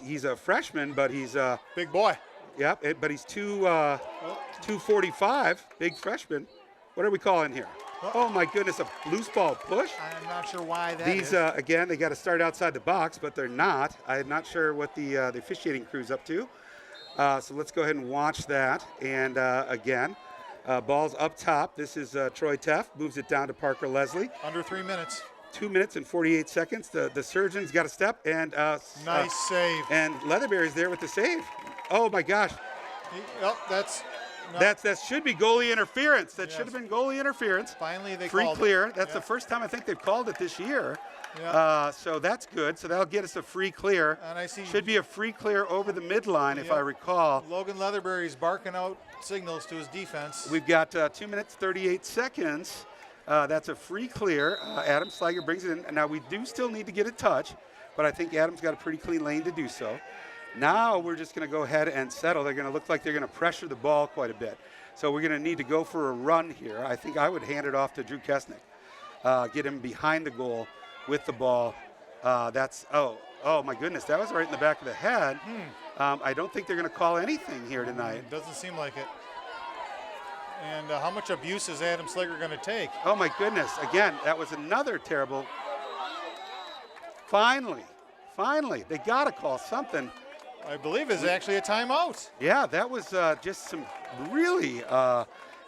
He's a freshman, but he's a big boy. Yep, but he's 245, big freshman. What are we calling here? Oh my goodness, a loose ball push. I'm not sure why that is. Again, they got to start outside the box, but they're not. I'm not sure what the officiating crew's up to. So let's go ahead and watch that. And again, ball's up top. This is Troy Teff, moves it down to Parker Leslie. Under 3 minutes. 2 minutes and 48 seconds. The surgeon's got a step. And nice save. And Leatherberry's there with the save. Oh my gosh. That should be goalie interference. That should have been goalie interference. Finally, they free called clear. it. That's the first time I think they've called it this year. Yeah. So that's good. So that'll get us a free clear. And I see should be a free clear over the midline, if I recall. Logan Leatherberry's barking out signals to his defense. We've got 2 minutes 38 seconds. That's a free clear. Adam Slager brings it in. Now we do still need to get a touch, but I think Adam's got a pretty clean lane to do so. Now we're just going to go ahead and settle. They're going to look like they're going to pressure the ball quite a bit. So we're going to need to go for a run here. I think I would hand it off to Drew Kesnick. Get him behind the goal with the ball. Oh my goodness, that was right in the back of the head. I don't think they're going to call anything here tonight. Doesn't seem like it. And how much abuse is Adam Slager going to take? Oh my goodness, again, that was another terrible. Finally, they got to call something. I believe it's actually a timeout. Yeah, that was just some really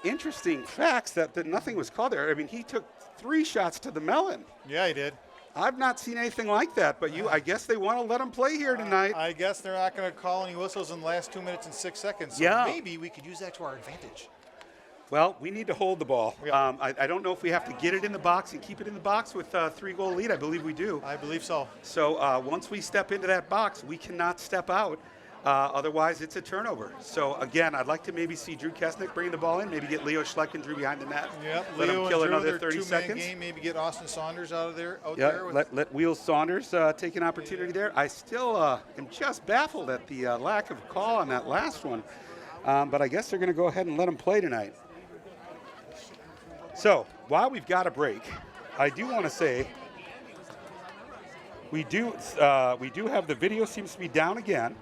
interesting facts that nothing was called there. I mean, he took 3 shots to the melon. Yeah, he did. I've not seen anything like that, but I guess they want to let him play here tonight. I guess they're not going to call any whistles in the last 2 minutes and 6 seconds. So maybe we could use that to our advantage. Well, we need to hold the ball. Yeah. I don't know if we have to get it in the box and keep it in the box with a 3-goal lead. I believe we do. I believe so. So once we step into that box, we cannot step out. Otherwise, it's a turnover. So, again, I'd like to maybe see Drew Kesnick bring the ball in, maybe get Leo Schleck and Drew behind the net. Yep, let Leo him kill and Drew, another 30 seconds. Game, maybe get Austin Saunders out there. Let Wheels Saunders take an opportunity there. I still am just baffled at the lack of call on that last one. But I guess they're going to go ahead and let him play tonight. So, while we've got a break, I do want to say we do have the video seems to be down again.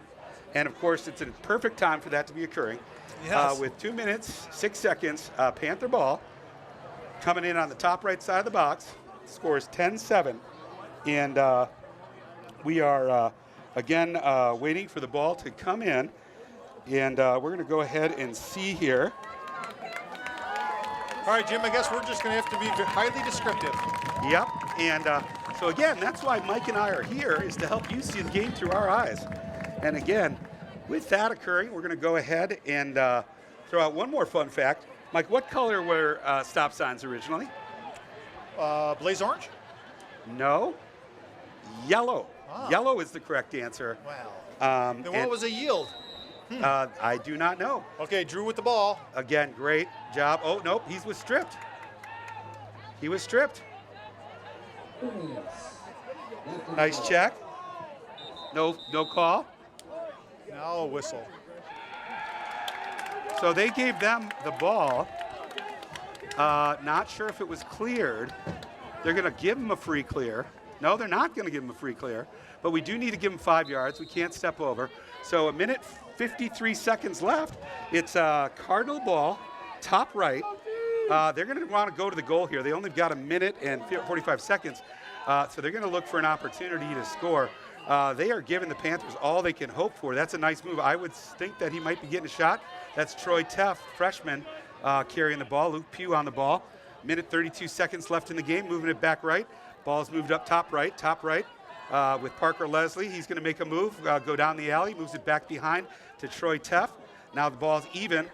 And, of course, it's a perfect time for that to be occurring. Yes. With 2 minutes, 6 seconds, Panther ball coming in on the top right side of the box. Score is 10-7. And we are, again, waiting for the ball to come in. And we're going to go ahead and see here. All right, Jim, I guess we're just going to have to be highly descriptive. Yep. And so, again, that's why Mike and I are here, is to help you see the game through our eyes. And again, with that occurring, we're going to go ahead and throw out one more fun fact. Mike, what color were stop signs originally? Blaze orange? No. Yellow. Ah. Yellow is the correct answer. Wow. Then what was a yield? I do not know. Okay, Drew with the ball. Again, great job. Oh, nope, he was stripped. He was stripped. Nice check. No call. Now a whistle. So they gave them the ball. Not sure if it was cleared. They're going to give them a free clear. No, they're not going to give him a free clear, but we do need to give him 5 yards. We can't step over. So 1:53 seconds left. It's a Cardinal ball, top right. They're going to want to go to the goal here. They only got 1 minute and 45 seconds, so they're going to look for an opportunity to score. They are giving the Panthers all they can hope for. That's a nice move. I would think that he might be getting a shot. That's Troy Teff, freshman, carrying the ball. Luke Pugh on the ball. 1:32 seconds left in the game, moving it back right. Ball's moved up top right, with Parker Leslie. He's going to make a move, go down the alley, moves it back behind to Troy Teff. Now the ball's even.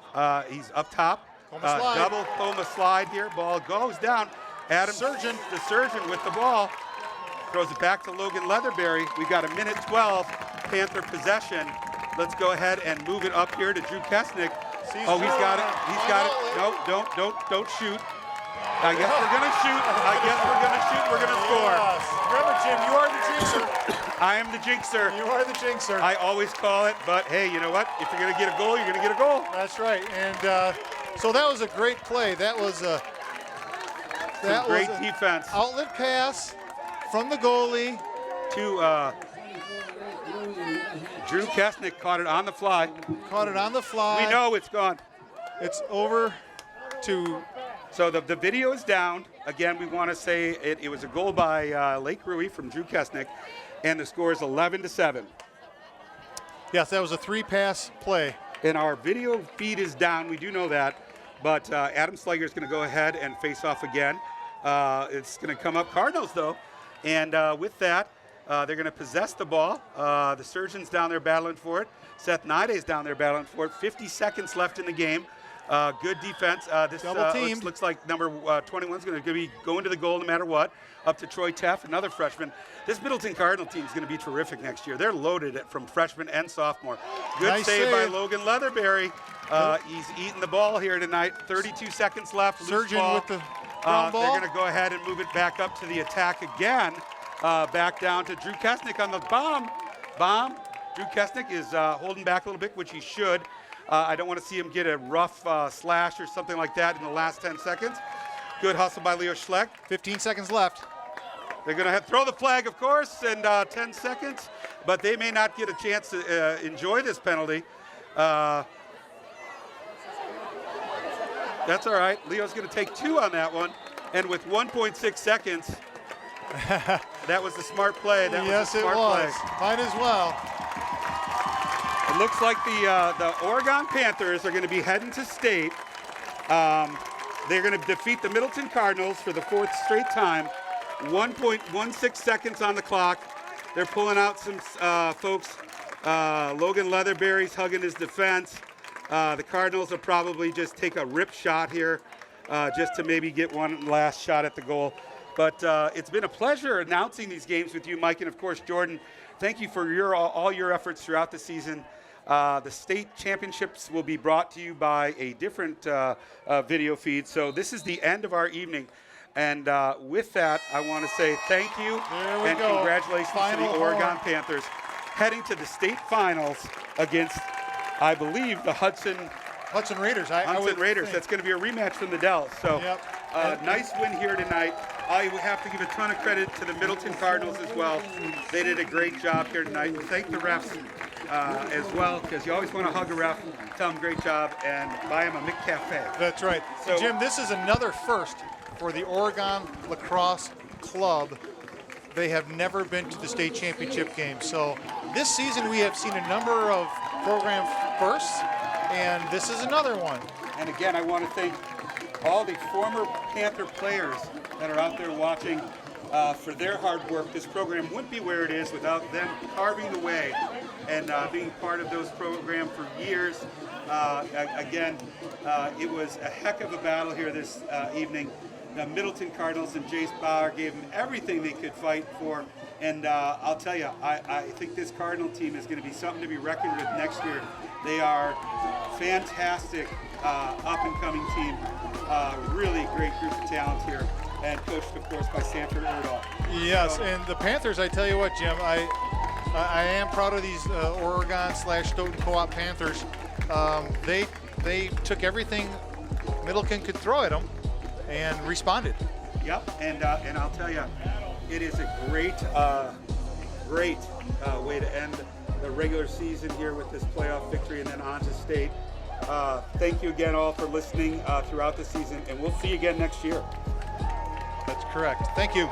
He's up top. Double Coma slide here. Ball goes down. Adam Surgeon, the surgeon with the ball, throws it back to Logan Leatherberry. We've got 1:12 Panther possession. Let's go ahead and move it up here to Drew Kesnick. He's got it. He's got it. No, don't shoot. I guess we're going to shoot. We're going to score. Yes. Remember, Jim, you are the jinxer. I am the jinxer. You are the jinxer. I always call it, but hey, you know what? If you're going to get a goal, you're going to get a goal. That's right. And so that was a great play. That was a great defense. Outlet pass from the goalie to Drew Kesnick. Caught it on the fly. We know it's gone. It's over to. So the video is down. Again, we want to say it was a goal by Lake Rui from Drew Kesnick, and the score is 11-7. Yes, that was a 3-pass play. And our video feed is down. We do know that. But Adam Slager is going to go ahead and face off again. It's going to come up Cardinals, though. And with that, they're going to possess the ball. The Surgeon's down there battling for it. Seth Nide's down there battling for it. 50 seconds left in the game. Good defense. This looks like number 21 is going to be going to the goal no matter what. Up to Troy Teff, another freshman. This Middleton Cardinal team is going to be terrific next year. They're loaded from freshman and sophomore. Good nice save by Logan Leatherberry. He's eating the ball here tonight. 32 seconds left. Surgeon ball. with the ground ball. They're going to go ahead and move it back up to the attack again. Back down to Drew Kesnick on the bomb. Drew Kesnick is holding back a little bit, which he should. I don't want to see him get a rough slash or something like that in the last 10 seconds. Good hustle by Leo Schleck. 15 seconds left. They're going to throw the flag, of course, and 10 seconds, but they may not get a chance to enjoy this penalty. That's all right. Leo's going to take 2 on that one, and with 1.6 seconds, that was the smart play. Yes, it was. Might as well. It looks like the Oregon Panthers are going to be heading to state. They're going to defeat the Middleton Cardinals for the 4th straight time. 1.16 seconds on the clock. They're pulling out some folks. Logan Leatherberry's hugging his defense. The Cardinals will probably just take a rip shot here just to maybe get one last shot at the goal. But it's been a pleasure announcing these games with you, Mike, and of course, Jordan. Thank you for all your efforts throughout the season. The state championships will be brought to you by a different video feed. So this is the end of our evening. And with that, I want to say thank you and congratulations to the Oregon Panthers heading to the state finals against, I believe, the Hudson Raiders. Hudson Raiders. That's going to be a rematch from the Dells. So nice win here tonight. I would have to give a ton of credit to the Middleton Cardinals as well. They did a great job here tonight. Thank the refs as well, because you always want to hug a ref, tell them great job, and buy them a McCafe. That's right. So, Jim, this is another first for the Oregon Lacrosse Club. They have never been to the state championship game. So this season we have seen a number of program firsts, and this is another one. And again, I want to thank all the former Panther players that are out there watching for their hard work. This program wouldn't be where it is without them carving the way and being part of those programs for years. Again, it was a heck of a battle here this evening. The Middleton Cardinals and Jace Bauer gave them everything they could fight for. And I'll tell you, I think this Cardinal team is going to be something to be reckoned with next year. They are fantastic up-and-coming team. Really great group of talent here, and coached, of course, by Sanford Erdahl. Yes, and the Panthers, I tell you what, Jim, I am proud of these Oregon/Stoughton Co-op Panthers. They took everything Middleton could throw at them and responded. Yep, and I'll tell you, it is a great way to end the regular season here with this playoff victory and then on to state. Thank you again all for listening throughout the season, and we'll see you again next year. That's correct. Thank you.